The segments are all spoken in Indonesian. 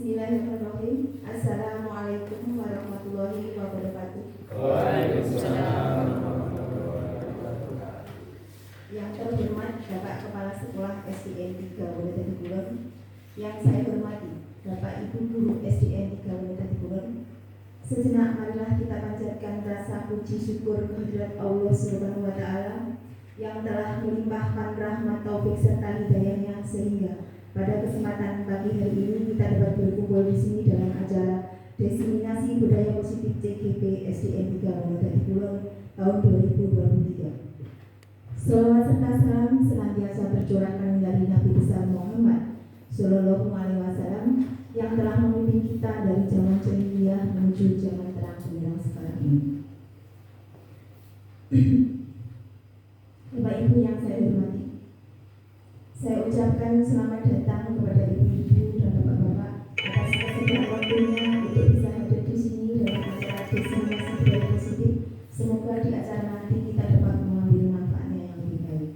Bismillahirrahmanirrahim. Assalamualaikum warahmatullahi wabarakatuh. Waalaikumsalam. Yang terhormat Bapak Kepala Sekolah SDN 3 Wonodadi Kulon, yang saya hormati Bapak Ibu Guru SDN 3 Wonodadi Kulon, sejenak marilah kita panjatkan rasa puji syukur kehadirat Allah Subhanahu wa Ta'ala yang telah melimpahkan rahmat taufik serta hidayahnya sehingga pada kesempatan pagi hari ini kita dapat berkumpul di sini dalam acara Diseminasi Budaya Positif CGP SDN 3 Wonodadi Kulon tahun 2023. Salawat serta salam senantiasa tercurahkan dari Nabi besar Muhammad Sallallahu Alaihi Wasallam yang telah memimpin kita dari zaman jahiliyah menuju zaman terang benderang sekarang ini. Bapak Ibu yang saya hormati, saya ucapkan selamat datang kepada ibu-ibu dan bapak-bapak atas kesediaan waktunya untuk bisa hadir di sini dalam acara Diseminasi Budaya Positif. Semoga di acara nanti kita dapat mengambil manfaatnya yang lebih baik.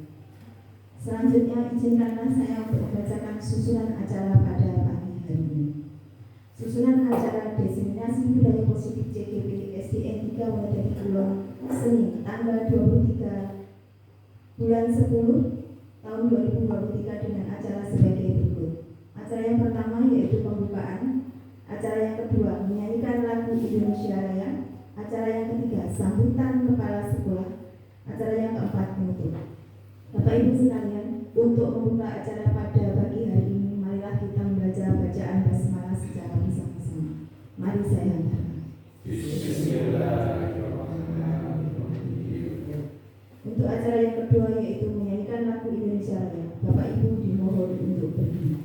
Selanjutnya izinkanlah saya untuk membacakan susunan acara pada pagi hari ini. Susunan acara Diseminasi Budaya Positif CGP SDN 3 Wonodadi Kulon Senin tanggal 23 bulan 10 tahun 2023 dengan acara sebagai berikut. Acara yang pertama yaitu pembukaan, acara yang kedua menyanyikan lagu Indonesia Raya, acara yang ketiga sambutan kepala sekolah, acara yang keempat penutup. Bapak Ibu sekalian, untuk membuka acara pada pagi hari ini, marilah kita membaca bacaan basmalah secara bersama-sama. Mari saya hantarkan. Untuk acara yang kedua yaitu menyanyikan lagu Indonesia Raya. Bapak Ibu dimohon untuk berdiri.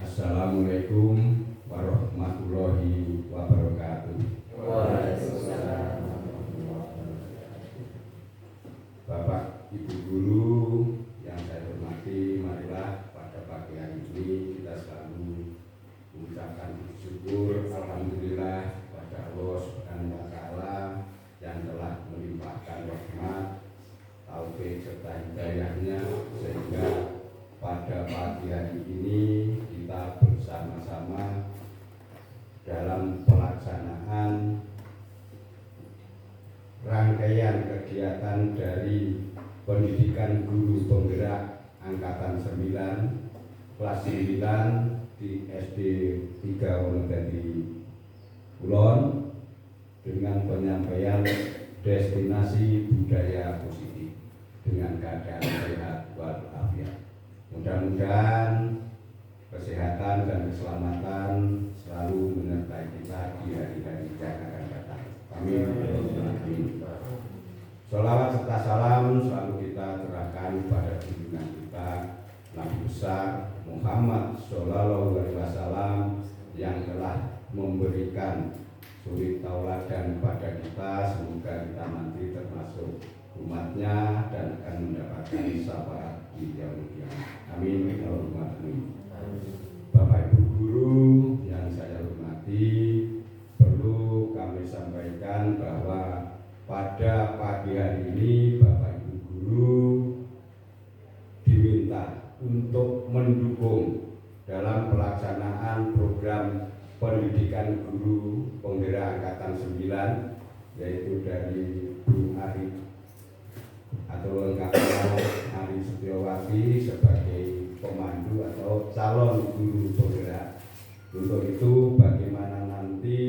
Assalamualaikum warahmatullahi wabarakatuh. Bapak Ibu Guru yang saya hormati, marilah pada pagi hari ini kita selalu mengucapkan syukur alhamdulillah kepada Allah Subhanahu wa Ta'ala yang telah melimpahkan rahmat, taufik serta hidayahnya sehingga pada pagi hari ini kita bersama-sama dalam pelaksanaan rangkaian kegiatan dari pendidikan guru penggerak angkatan 9 kelas 9 di SD 3 Wonodadi Kulon dengan penyampaian destinasi budaya positif dengan keadaan sehat walafiat. Mudah-mudahan kesehatan dan keselamatan selalu menyertai kita di hari-hari yang akan datang. Amin. Amin. Sholawat serta salam selalu kita serahkan pada junjungan kita Nabi besar Muhammad Shallallahu Alaihi Wasallam yang telah memberikan suri tauladan pada kita. Semoga kita nanti termasuk umatnya dan akan mendapatkan syafaat di yaumul qiyamah. Amin. Bapak Ibu guru yang saya hormati, perlu kami sampaikan bahwa pada pagi hari ini Bapak Ibu guru diminta untuk mendukung dalam pelaksanaan program pendidikan guru penggerak angkatan 9, yaitu dari Bu Ari atau lengkapnya Ari Setiawati sebagai pemandu atau calon guru penggerak. Untuk itu bagaimana nanti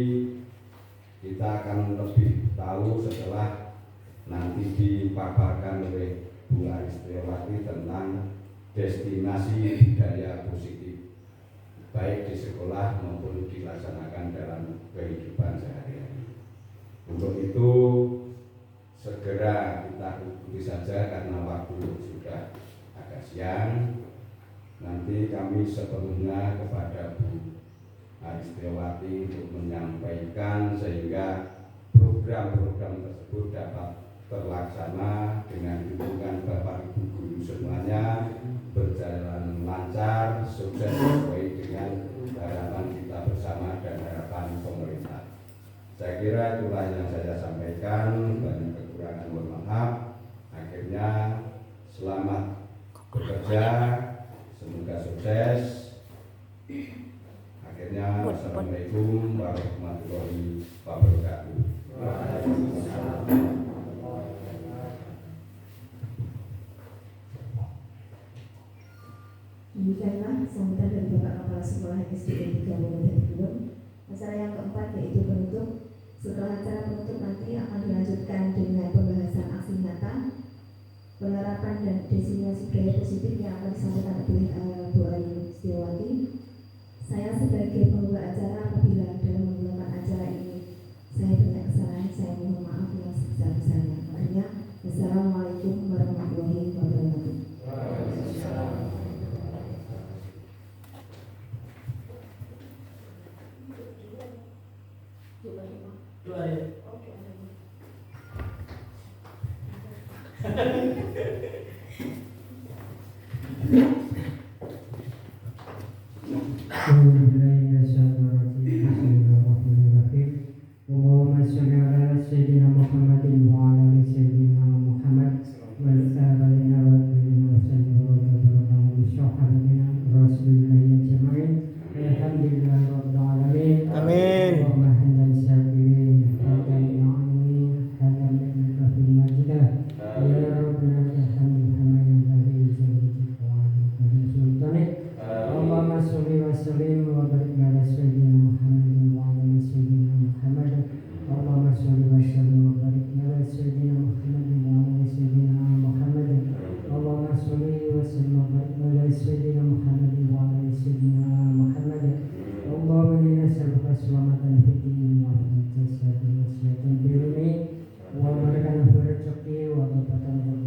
kita akan lebih tahu setelah nanti dipaparkan oleh Bu Ari Setiawati tentang destinasi budaya positif, baik di sekolah maupun dilaksanakan dalam kehidupan sehari-hari. Untuk itu segera kita ikuti saja karena waktu sudah agak siang. Nanti kami sepenuhnya kepada Bu Ari Setiawati untuk menyampaikan sehingga program-program tersebut dapat terlaksana dengan dukungan Bapak Ibu guru semuanya berjalan lancar, sukses sesuai dengan harapan kita bersama dan harapan pemerintah. Saya kira itulah yang saya sampaikan, banyak kekurangan mohon maaf. Akhirnya selamat bekerja, semoga sukses. Akhirnya wassalamualaikum warahmatullahi wabarakatuh. Demikianlah sambutan dari Bapak Kepala Sekolah SD 3 Wonodadi Kulon. Acara yang keempat yaitu penutup. Setelah acara penutup nanti akan dilanjutkan dengan pembahasan aksi nyata, penerapan dan destinasi budaya positif yang akan disampaikan oleh Bu Ari Setiawati. Saya sebagai pembawa acara, apabila dalam menggunakan acara ini saya banyak kesalahan, saya mohon maaf yang sebesar-besarnya. Akhirnya, wassalamualaikum warahmatullahi wabarakatuh. Allahumma sholli ala sayyidina Muhammadin wa ala ali sayyidina Muhammad wal alihi wa sahbihi wa sallam bi sahabina rasulillahi ajma'in. Alhamdulillahi rabbil alamin. Amin. Allahumma hamdan sabirin hamdan ya'ni hamdan fil majidah ya rabbana alhamdu hamayan bari zawjika wa sultanik. Allahumma sholli wa sallim wa barik ala sayyidina Muhammadin wa ala ali sayyidina Muhammad. Allahumma sholli wa sallim wa barik ala sayyidina Muhammadin wa ala ali sayyidina Muhammad. Allahumma sholli wa sallim wa barik ala sayyidina Muhammadin wa ala ali sayyidina Muhammad. Allahumma inna nas'aluka selamatan fid din wa jasad wa sihatan bil ilmi wa barakatan fil rizqi wa tawbatan fil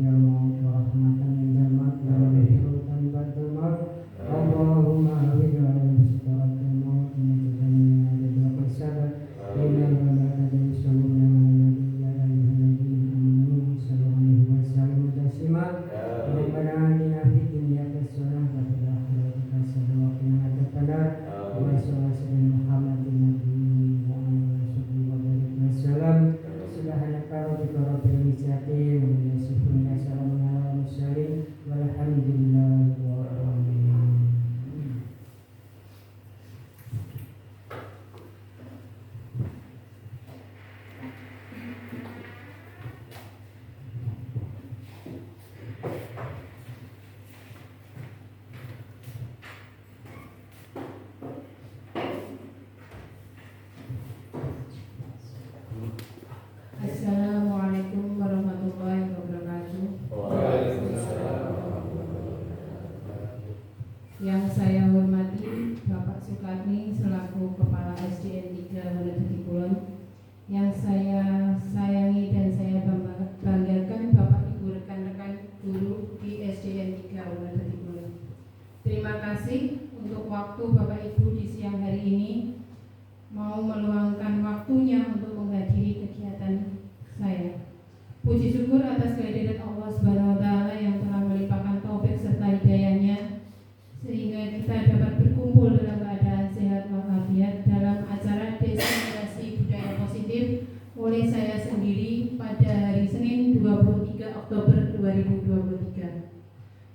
2023.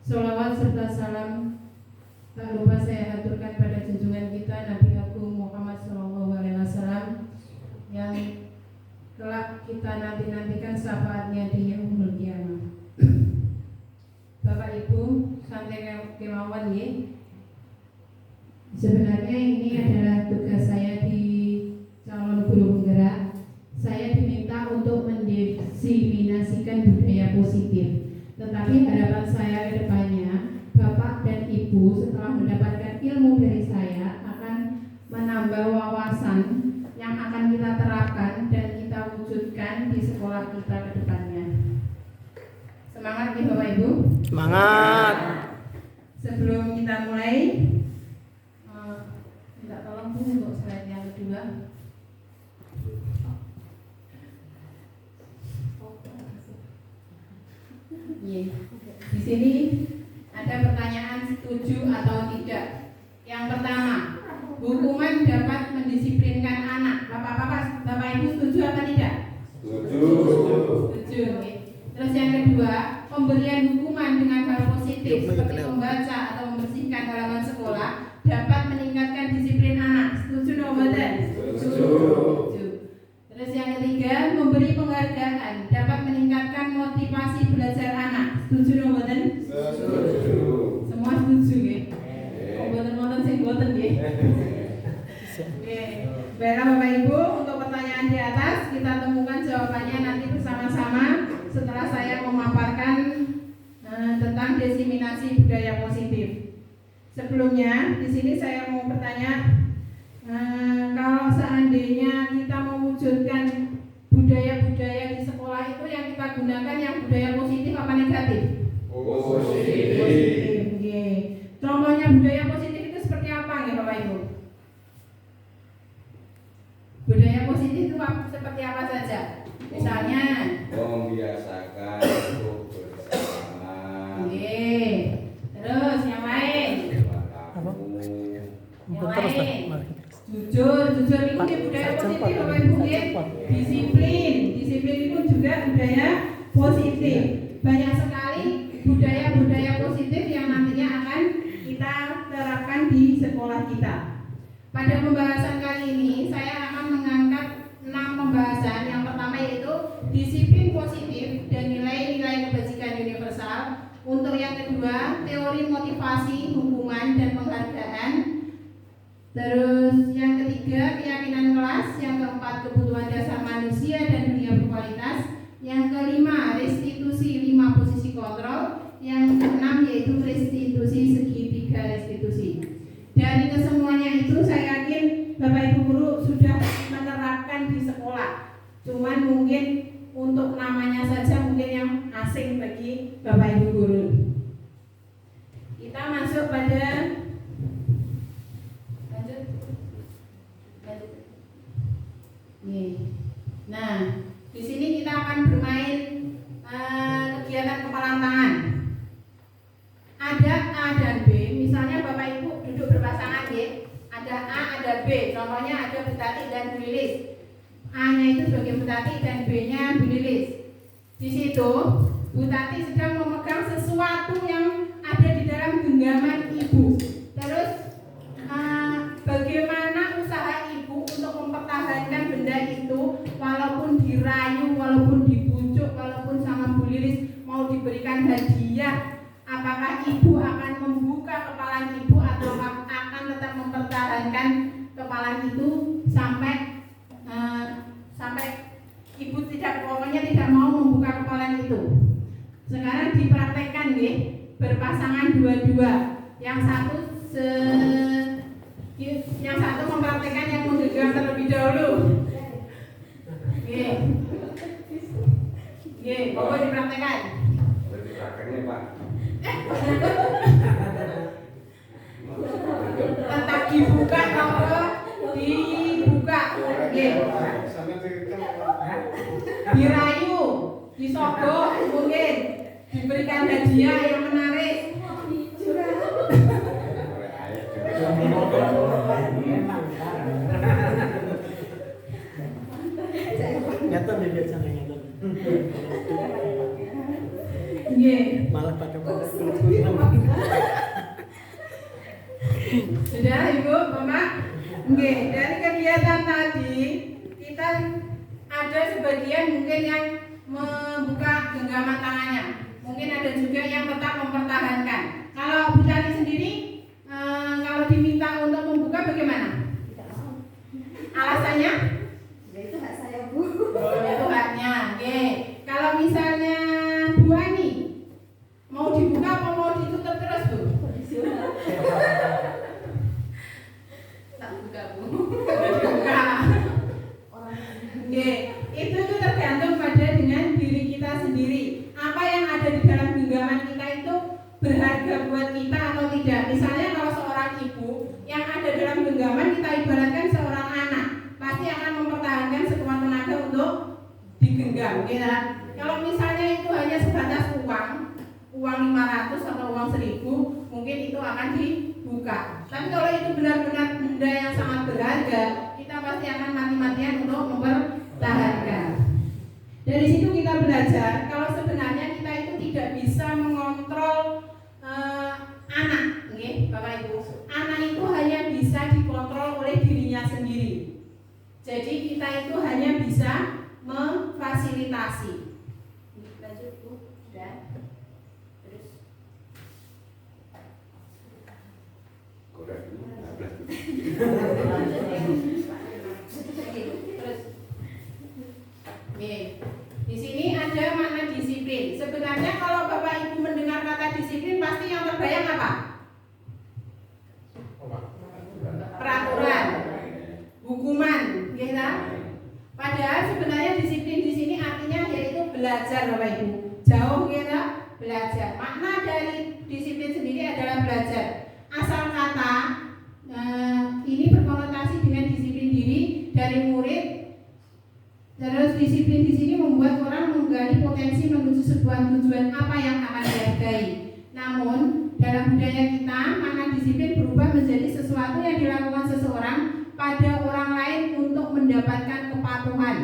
Sholawat serta salam tak lupa saya aturkan pada junjungan kita Nabi Agung Muhammad SAW yang kelak kita nantikan syafaatnya di yaumul qiyamah. Bapak Ibu, santai kemauan ya. Sebenarnya ini adalah tugas saya di calon guru penggerak. Saya diminta untuk mendiseminasikan budaya positif. Tetapi harapan saya ke depannya, Bapak dan Ibu setelah mendapatkan ilmu dari saya akan menambah wawasan yang akan kita terapkan dan kita wujudkan di sekolah kita ke depannya. Semangat nih Bapak Ibu. Semangat. Sebelum kita mulai, minta tolong Bu untuk slide yang kedua. Di sini ada pertanyaan setuju atau tidak. Yang pertama, hukuman dapat mendisiplinkan anak. Bapak Ibu setuju atau tidak? Setuju. Terus yang kedua, pemberian hukuman dengan hal positif seperti membaca atau membersihkan halaman sekolah dapat meningkatkan disiplin anak. Setuju atau tidak? Setuju. Terus yang ketiga, memberi penghargaan dapat meningkatkan motivasi belajar anak. Setuju atau tidak? Setuju. Semua setuju ya? Boten sing boten ya? Baiklah Bapak Ibu, untuk pertanyaan di atas kita temukan jawabannya nanti bersama-sama setelah saya memaparkan tentang diseminasi budaya positif. Sebelumnya, di sini saya mau bertanya, kalau seandainya kita mewujudkan budaya-budaya di sekolah itu yang kita gunakan yang budaya positif apa negatif? Positif. Contohnya budaya positif itu seperti apa ya Bapak Ibu? Budaya positif itu seperti apa saja? Misalnya membiasakan untuk bersama. Terus yang lain? Yang lain? Jujur itu budaya positif Bapak Ibu ya. Disiplin itu juga budaya positif. Banyak sekali budaya-budaya positif yang nantinya akan kita terapkan di sekolah kita. Pada pembahasan kali ini saya akan mengangkat 6 pembahasan. Yang pertama yaitu disiplin positif dan nilai-nilai kebajikan universal. Untuk yang kedua, teori motivasi, hukuman dan penghargaan. Terus yang ketiga, keyakinan kelas. Yang keempat, kebutuhan dasar manusia dan dunia berkualitas. Yang kelima, restitusi 5 posisi kontrol. Yang keenam yaitu restitusi segitiga restitusi. Dari kesemuanya itu saya yakin Bapak Ibu guru sudah menerapkan di sekolah. Cuman mungkin untuk namanya saja mungkin yang asing bagi Bapak Ibu guru. Kita masuk pada lanjut. Nah, di sini kita akan bermain kegiatan kepalan tangan. Ada A dan B. Misalnya Bapak Ibu duduk berpasangan ya. Ada A, ada B. Contohnya ada Bu Tati dan Bu Lilis. A-nya itu sebagai Bu Tati dan B-nya Bu Lilis. Di situ Bu Tati sedang memegang sesuatu yang ada di dalam genggaman ibu. Terus bagaimana usaha ibu untuk mempertahankan benda itu walaupun dirayu, walaupun dibujuk, walaupun sama Bu Lilis mau diberikan hadiah. Apakah ibu akan membuka kepala ibu atau akan tetap mempertahankan kepala itu sampai ibu pokoknya tidak mau membuka kepala itu. Sekarang dipraktekkan nih, berpasangan dua-dua. Yang satu mempraktekkan yang menggenggam terlebih dahulu. Pokoknya dipraktekkan. Diprakteknya Pak. Tetap dibuka atau dibuka, dirayu, disogok, mungkin diberikan hadiah yang menarik. Nggih. Malah pada Sudah Ibu, Bapak? Nggih, dari kegiatan tadi kita ada sebagian mungkin yang membuka genggaman tangannya. Mungkin ada juga yang tetap mempertahankan. Kalau Bu Tani sendiri kalau diminta untuk membuka bagaimana? Tidak mau. Alasannya? Ya itu hak saya, Bu. Itu haknya. Oke. Kalau misalnya Bu Ani mau dibuka apa mau ditutup terus, Bu? Kondisional. Tak buka, Bu. Buka. Oke. Itu tuh tergantung pada dengan diri kita sendiri. Apa yang ada di dalam genggaman kita itu berharga buat kita atau tidak. Misalnya kalau seorang ibu yang ada dalam genggaman kita ibaratkan seorang anak, pasti akan mempertahankan sekuat tenaga untuk digenggam, ya. Kalau misalnya itu hanya sebatas uang 500 atau uang 1000, mungkin itu akan dibuka. Tapi kalau itu benar-benar benda yang sangat berharga, kita pasti akan mati-matian untuk mempertahankan. Dari situ kita belajar kalau sebenarnya kita itu tidak bisa mengontrol anak, okay, Bapak Ibu. Anak itu hanya bisa dikontrol oleh dirinya sendiri. Jadi kita itu hanya bisa memfasilitasi. Lanjut, Bu. Sudah. Terus. Korek dulu, nabrak. Terus. Nih, di sini ada makna disiplin. Sebenarnya kalau Bapak Ibu mendengar kata disiplin pasti yang terbayang apa? Peraturan, hukuman, ya. Padahal sebenarnya disiplin di sini artinya yaitu belajar, Bapak Ibu. Jauh, ya, belajar. Makna dari disiplin sendiri adalah belajar. Asal kata ini berkonotasi dengan disiplin diri dari murid. Terus disiplin di sini membuat orang menggali potensi menuju sebuah tujuan apa yang akan dihargai. Namun dalam budaya kita, makna disiplin berubah menjadi sesuatu yang dilakukan seseorang pada orang lain untuk mendapatkan kepatuhan.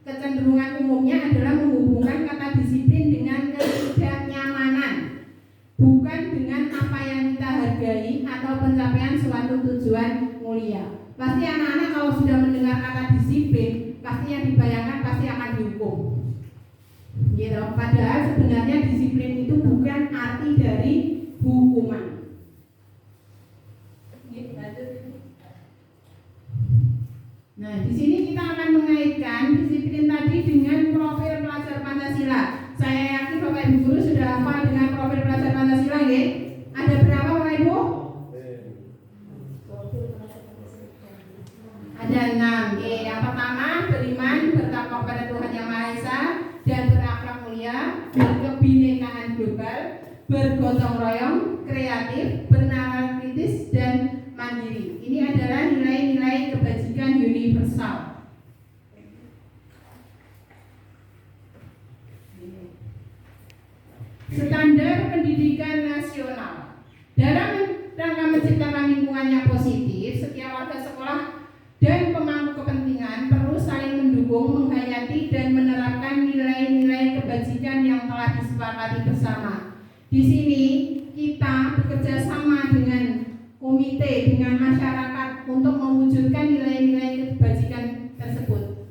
Kecenderungan umumnya adalah menghubungkan kata disiplin dengan ketidaknyamanan, bukan dengan apa yang kita hargai atau pencapaian suatu tujuan mulia. Pasti anak-anak kalau sudah mendengar kata disiplin, pasti yang dibayangkan pasti akan dihukum. Gitu. Padahal sebenarnya disiplin itu bukan arti dari hukuman. Nah, di sini kita akan mengaitkan disiplin tadi dengan profil pelajar Pancasila. Saya yakin Bapak Ibu guru sudah hafal dengan profil pelajar Pancasila, nggih? Ada berapa, Bapak Ibu? Ada 6. Yang pertama, beriman, bertakwa pada Tuhan Yang Maha Esa dan berakhlak mulia, berkebinekaan global, bergotong royong, kreatif, bernalar kritis dan mandiri. Ini adalah nilai-nilai kebajikan universal. Standar pendidikan nasional. Dalam rangka menciptakan lingkungan yang positif, setiap warga sekolah dan pemangku kepentingan perlu saling mendukung, menghayati dan menerapkan nilai-nilai kebajikan yang telah disepakati bersama. Di sini kita bekerja sama dengan komite, dengan masyarakat untuk mewujudkan nilai-nilai kebajikan tersebut.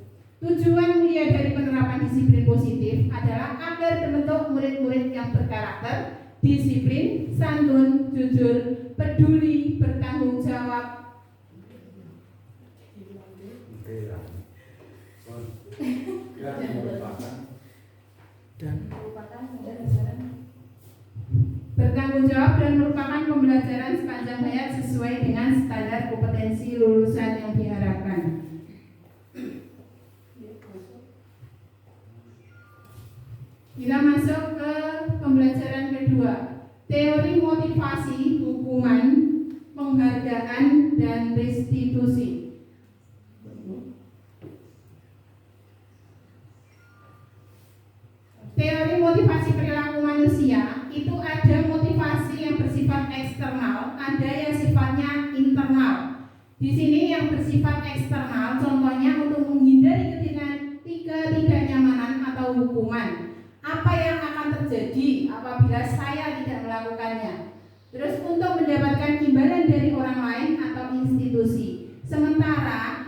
Tujuan mulia dari penerapan disiplin positif adalah agar terbentuk murid-murid yang berkarakter, disiplin, santun, jujur, peduli, bertanggung jawab, dan bertanggung jawab dan merupakan pembelajaran sepanjang hayat sesuai dengan standar kompetensi lulusan yang diharapkan. Kita masuk ke pembelajaran kedua, teori motivasi, hukuman, penghargaan, dan restitusi. Teori motivasi perilaku manusia itu ada motivasi yang bersifat eksternal, ada yang sifatnya internal. Di sini yang bersifat eksternal, contohnya untuk menghindari ketidaknyamanan atau hukuman. Apa yang akan terjadi apabila saya tidak melakukannya. Terus untuk mendapatkan imbalan dari orang lain atau institusi. Sementara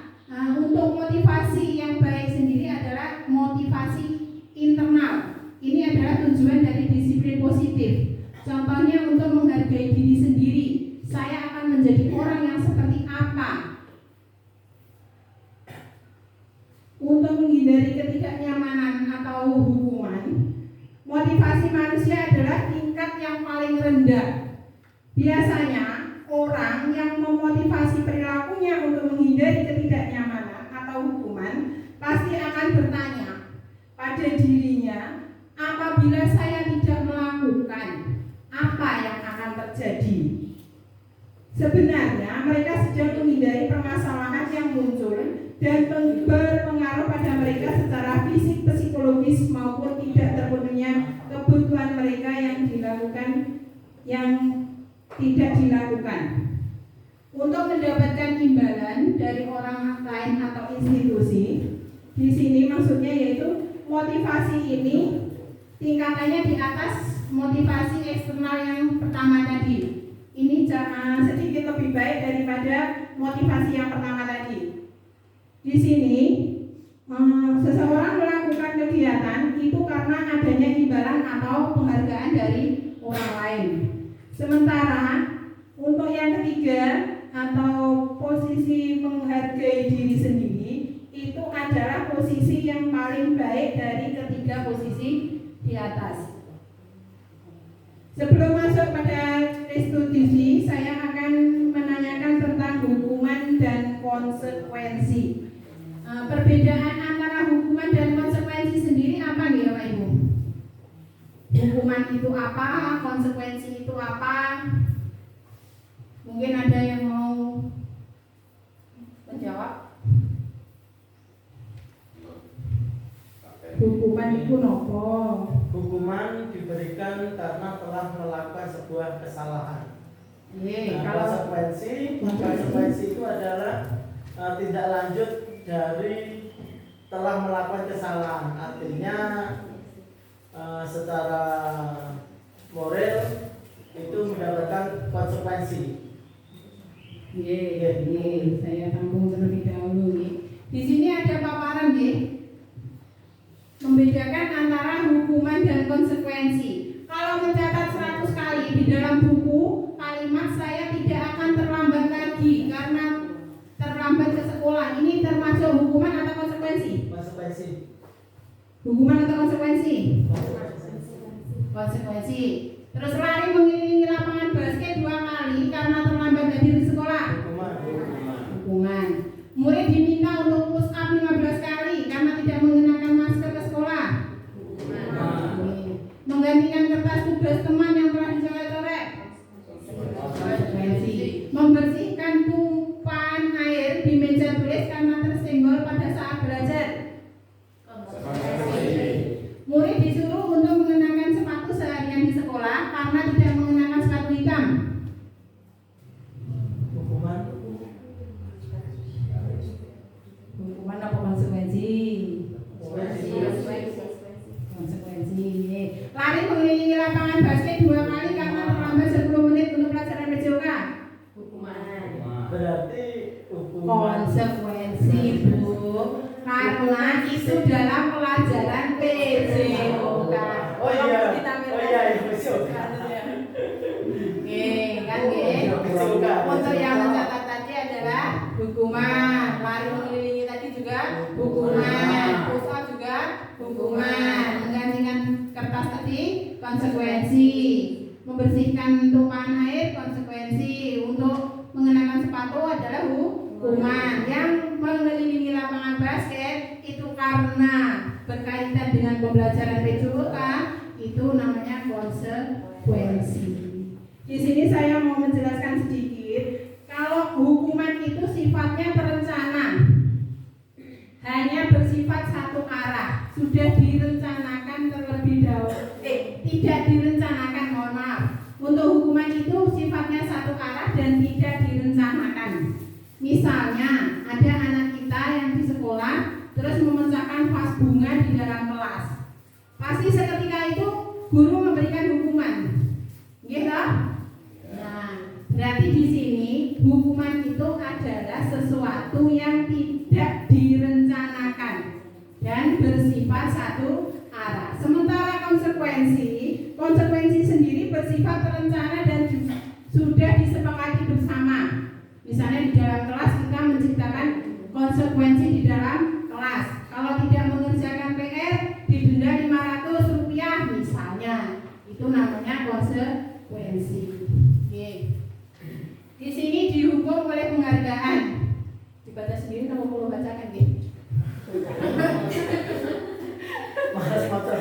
untuk motivasi yang baik sendiri adalah motivasi internal. Ini adalah tujuan dari disiplin positif. Contohnya untuk menghargai diri sendiri. Saya akan menjadi orang yang seperti apa? Untuk menghindari ketidaknyamanan atau hukuman, motivasi manusia adalah tingkat yang paling rendah. Biasanya orang yang memotivasi perilakunya untuk menghindari ketidaknyamanan atau hukuman pasti akan bertanya pada dirinya, apabila saya tidak melakukan, apa yang akan terjadi? Sebenarnya mereka sedang menghindari permasalahan yang muncul dan berpengaruh pada mereka secara fisik, psikologis maupun tidak terpenuhnya kebutuhan mereka yang tidak dilakukan. Untuk mendapatkan imbalan dari orang lain atau institusi, di sini maksudnya yaitu motivasi ini tingkatannya di atas motivasi eksternal yang pertama tadi. Ini sedikit lebih baik daripada motivasi yang pertama tadi. Di sini seseorang melakukan kegiatan itu karena adanya imbalan atau penghargaan dari orang lain. Sementara untuk yang ketiga atau posisi menghargai diri sendiri itu adalah posisi yang paling baik dari ketiga posisi di atas. Sebelum masuk pada restitusi, saya akan menanyakan tentang hukuman dan konsekuensi. Perbedaan antara hukuman dan konsekuensi sendiri apa nih Bapak Ibu? Hukuman itu apa? Konsekuensi itu apa? Mungkin ada yang mau menjawab? Hukuman itu nopo? Hukuman diberikan karena telah melakukan sebuah kesalahan. Kalau konsekuensi itu adalah tindak lanjut dari telah melakukan kesalahan. Artinya secara moral itu mendapatkan konsekuensi. Saya sambung terlebih dahulu. Di sini ada paparan membedakan antara hukuman dan konsekuensi. Kalau mencatat 100 kali di dalam buku kalimat saya tidak akan terlambat lagi karena terlambat ke sekolah. Ini termasuk hukuman atau konsekuensi? Konsekuensi. Hukuman atau konsekuensi? Konsekuensi. Terus lari mengelilingi lapangan basket 2 kali karena terlambat hadir di sekolah. Hukuman. Murid diminta untuk push up 15 kali karena tidak mengenakan masker ke sekolah. Menggantikan kertas tugas teman yang telah dicoret-coret. Konsekuensi. Membersihkan tumpahan air di meja tulis karena tersenggol pada saat belajar. Murid disuruh untuk mengenakan sepatu seharian di sekolah karena tidak mengenakan sepatu hitam. Hukuman apa konsekuensi? Konsekuensi. Lari mengelilingi lapangan basket 2 kali karena terlambat 10 menit untuk pelajaran PJOK. Hukuman. Berarti hukuman. Konsekuensi, Bu. Karena itu dalam pelajaran PJOK. Oh iya, PJOK. Untuk yang mencatat tadi adalah hukuman. Lari mengelilingi tadi juga hukuman. Push up juga hukuman. Menggantikan kertas tadi konsekuensi. Membersihkan tumpahan air konsekuensi. Untuk mengenakan sepatu adalah hukuman. Yang mengelilingi lapangan basket itu karena berkaitan dengan pembelajaran PJOK itu namanya konsekuensi. Di sini saya mau menjelaskan sedikit kalau hukuman itu sifatnya terencana, hanya bersifat satu arah, sudah direncanakan terlebih dahulu. Tidak direncanakan, mohon maaf. Untuk hukuman itu sifatnya satu arah dan tidak direncanakan. Misalnya ada anak kita yang di sekolah terus memecahkan vas bunga di dalam kelas. Pasti seketika itu guru memberikan hukuman. Nggih toh? Nah, berarti di sini hukuman itu adalah sesuatu yang tidak direncanakan dan bersifat satu arah. Sementara konsekuensi sendiri bersifat terencana dan sudah disepakati bersama. Misalnya di dalam kelas kita menciptakan konsekuensi di dalam kelas. Kalau tidak mengerjakan PR didenda Rp500 misalnya. Itu namanya konsekuensi. Oke. Di sini dihukum oleh penghargaan. Dibaca sendiri nama perlu bacakan nggih. Mas motor.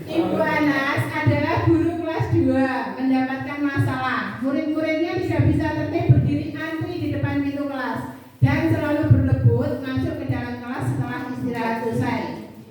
Ibu Anas adalah guru kelas 2 mendapatkan masalah. Murid-muridnya tidak bisa tertib berdiri antri di depan pintu kelas dan selalu berlebut masuk ke dalam kelas setelah istirahat selesai.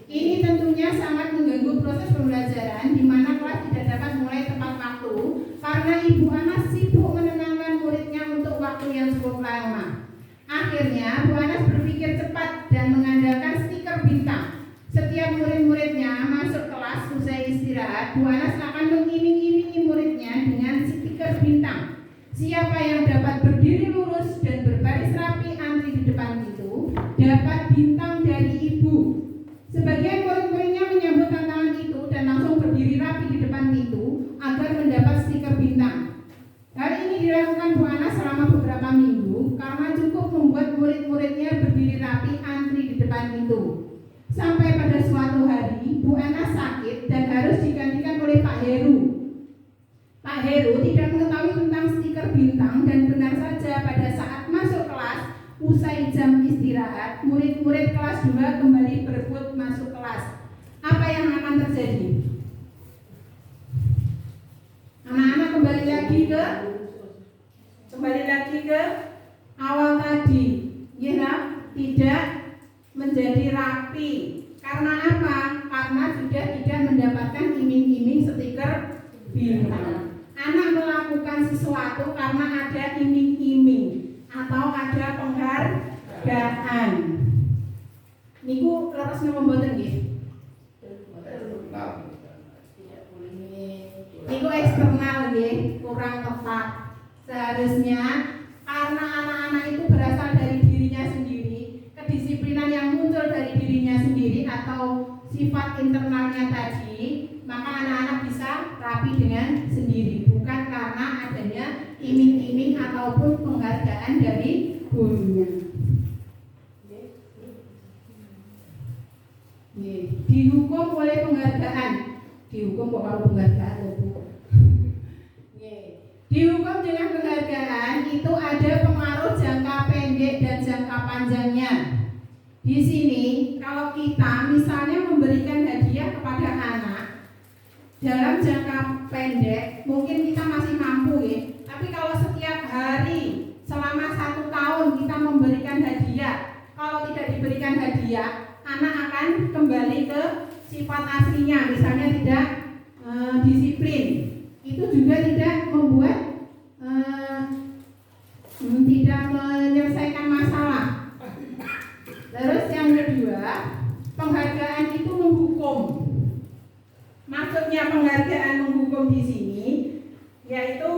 Ini tentunya sangat mengganggu proses pembelajaran di mana kelas tidak dapat mulai tepat waktu karena Ibu Anas sibuk menenangkan muridnya untuk waktu yang cukup lama. Akhirnya, Bu Anas berpikir cepat dan mengandalkan stiker bintang. Setiap murid-muridnya masuk kelas usai istirahat, Bu Anas akan mengiming-imingi muridnya dengan stiker bintang. Siapa yang dapat berdiri lurus dan berbaris rapi antri di depan pintu, dapat bintang dari ibu. Sebagian murid-muridnya menyambut tantangan itu dan langsung berdiri rapi di depan pintu agar mendapat stiker bintang. Hal ini dilakukan Bu Anas selama beberapa minggu karena cukup membuat murid-muridnya berdiri rapi antri di depan pintu. Sampai pada suatu hari, Bu Anas sakit dan harus digantikan oleh Pak Heru. Pak Heru tidak mengetahui tentang stiker bintang dan benar saja pada saat masuk kelas, usai jam istirahat, murid-murid kelas 2 kembali berebut masuk kelas. Apa yang akan terjadi? Anak-anak kembali lagi ke awal tadi, ya, tidak menjadi rapi. Karena apa? Karena sudah tidak mendapatkan iming-iming stiker bintang. Anak melakukan sesuatu karena ada iming-iming atau ada penghargaan. Niku leres napa mboten nggih? Niku eksternal nggih, kurang tepat. Seharusnya karena anak-anak itu berasal dari dirinya sendiri, kedisiplinan yang muncul dari dirinya sendiri atau sifat internalnya tadi, maka anak-anak bisa rapi dengan sendiri, bukan karena adanya iming-iming ataupun penghargaan dari gurunya. Dihukum oleh penghargaan. Dihukum kok kalau penghargaan loh Bu. Dihukum dengan penghargaan itu ada pengaruh jangka pendek dan jangka panjangnya. Di sini kalau kita misalnya memberikan hadiah kepada anak dalam jangka pendek mungkin kita masih mampu ya. Tapi kalau setiap hari selama 1 tahun kita memberikan hadiah, kalau tidak diberikan hadiah, anak akan kembali ke sifat aslinya, misalnya tidak disiplin. Itu juga tidak membuat tidak menyelesaikan masalah. Terus yang kedua, penghargaan itu menghukum. Maksudnya penghargaan menghukum di sini yaitu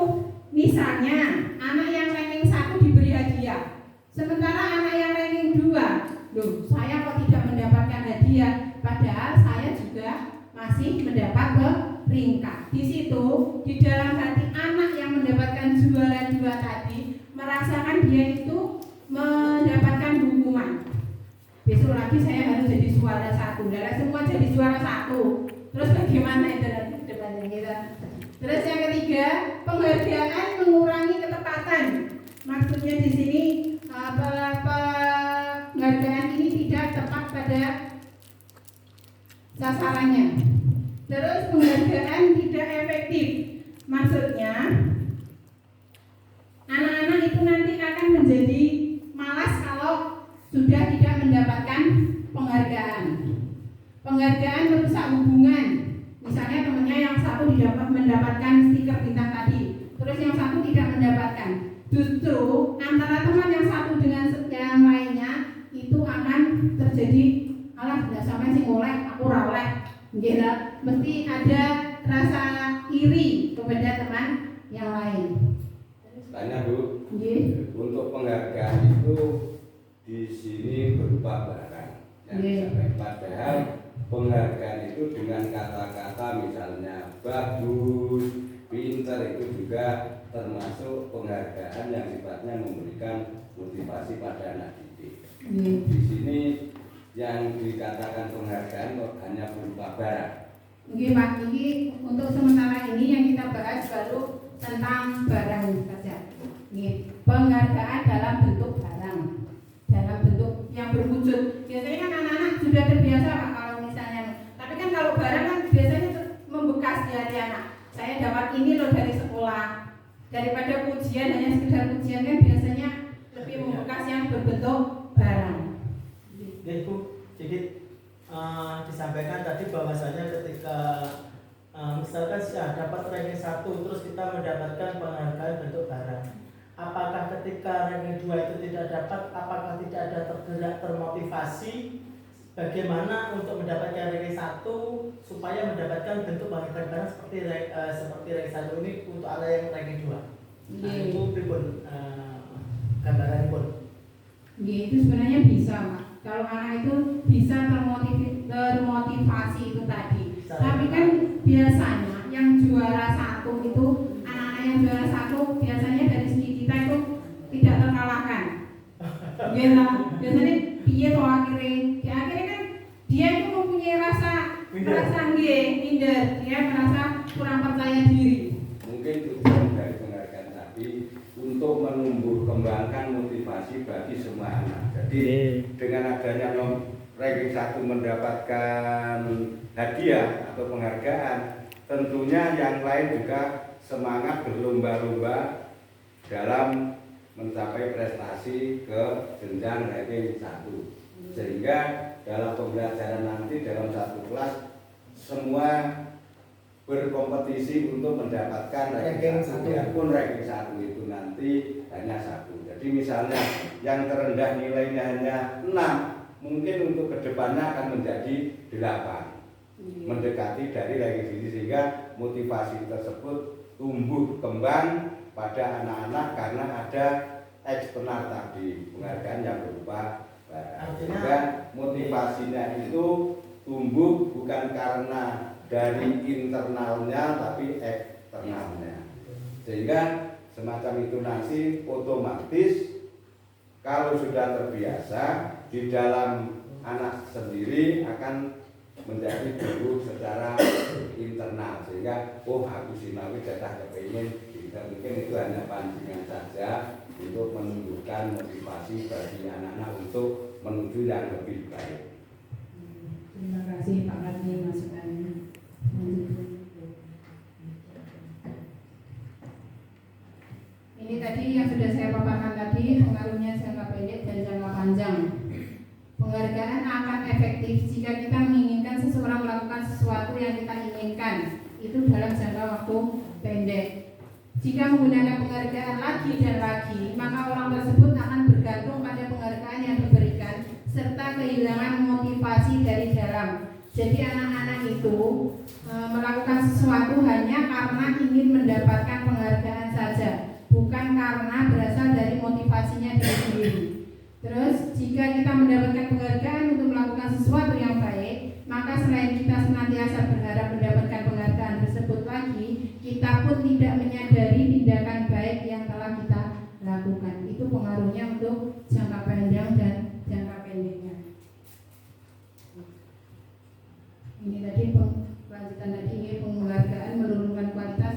misalnya anak yang ranking 1 diberi hadiah, sementara anak yang ranking 2, loh saya kok tidak mendapatkan hadiah, padahal saya juga masih mendapat peringkat. Di situ di dalam hati anak yang mendapatkan juara 2 tadi merasakan dia itu mendapatkan hukuman. Besok lagi saya harus jadi juara 1. Dan semua jadi juara 1. Terus bagaimana itu nanti depannya kita? Terus yang ketiga, penghargaan mengurangi ketepatan. Maksudnya di sini penghargaan ini tidak tepat pada sasarannya. Terus penghargaan tidak efektif. Maksudnya anak-anak itu nanti akan menjadi malas kalau sudah tidak mendapatkan penghargaan. Penghargaan merusak hubungan. Misalnya temannya yang satu mendapatkan stiker bintang tadi, terus yang satu tidak mendapatkan. Justru antara teman yang satu dengan yang lainnya itu akan terjadi alah ndak sampai sing oleh aku ora oleh. Nggih lah, mesti ada rasa iri kepada teman yang lain. Tanya Bu, Nggih. untuk penghargaan itu di sini berupa barang. Padahal penghargaan itu dengan kata-kata misalnya bagus, pintar itu juga termasuk penghargaan yang sifatnya memberikan motivasi pada anak didik. Di sini yang dikatakan penghargaan hanya berupa barang. Nggih Pak, ini untuk sementara ini yang kita bahas baru tentang barang saja. Nggih, penghargaan dalam bentuk barang, dalam bentuk yang berwujud. Biasanya kan anak-anak sudah terbiasa Pak kalau misalnya, tapi kan kalau barang kan biasanya membekas di hati anak. Saya dapat ini loh dari sekolah. Daripada pujian hanya sekedar pujian kan biasanya lebih membekas yang berbentuk barang. Ya Bu, jadi disampaikan tadi bahwasanya ketika misalkan sudah dapat ranking 1 terus kita mendapatkan penghargaan bentuk barang. Apakah ketika ranking 2 itu tidak dapat, apakah tidak ada tergerak termotivasi bagaimana untuk mendapatkan ranking 1 supaya mendapatkan bentuk penghargaan barang seperti ranking 1 ini untuk anak yang ranking 2. Nah, itu pripun gambaran pun. Itu sebenarnya bisa Pak. Kalau anak itu bisa termotivasi itu tadi. Tapi kan biasanya yang juara 1 itu anak-anak yang juara 1 biasanya dari segi kita itu tidak terkalahkan. Biasanya piye toh akhirnya kan dia itu mempunyai rasa minder, dia merasa kurang percaya diri. Mungkin tujuan dari penghargaan tadi untuk menumbuh kembangkan motivasi bagi semua anak. Jadi dengan adanya ranking 1 mendapatkan hadiah atau penghargaan, tentunya yang lain juga semangat berlomba-lomba dalam mencapai prestasi ke jenjang ranking 1. Sehingga dalam pembelajaran nanti dalam satu kelas semua berkompetisi untuk mendapatkan ranking 1. Biarpun ranking 1 itu nanti hanya 1. Jadi misalnya yang terendah nilainya hanya 6, mungkin untuk kedepannya akan menjadi 8, mendekati dari ranking sini, sehingga motivasi tersebut tumbuh kembang pada anak-anak karena ada eksternal tadi, penghargaan yang berupa barang. Sehingga motivasinya itu tumbuh bukan karena dari internalnya tapi eksternalnya, sehingga semacam itu nanti otomatis kalau sudah terbiasa di dalam anak sendiri akan menjadi tumbuh secara internal, sehingga aku sinau jatah kepingin. Mungkin itu hanya pancingan saja untuk menunjukkan motivasi bagi anak-anak untuk menuju yang lebih baik. Terima kasih Pak Karni masukannya. Ini tadi yang sudah saya paparkan tadi, pengaruhnya jangka pendek dan jangka panjang. Penghargaan akan efektif jika kita menginginkan seseorang melakukan sesuatu yang kita inginkan, itu dalam jangka waktu pendek. Jika menggunakan penghargaan lagi dan lagi, maka orang tersebut akan bergantung pada penghargaan yang diberikan serta kehilangan motivasi dari dalam. Jadi anak-anak itu melakukan sesuatu hanya karena ingin mendapatkan penghargaan saja, bukan karena berasal dari motivasinya diri sendiri. Terus jika kita mendapatkan penghargaan untuk melakukan sesuatu yang baik, maka selain kita senantiasa berharap mendapatkan penghargaan tersebut lagi, kita pun tidak menyadari tindakan baik yang telah kita lakukan. Itu pengaruhnya untuk jangka panjang dan jangka pendeknya. Ini tadi lanjutan tadi, ini penghargaan menurunkan kualitas.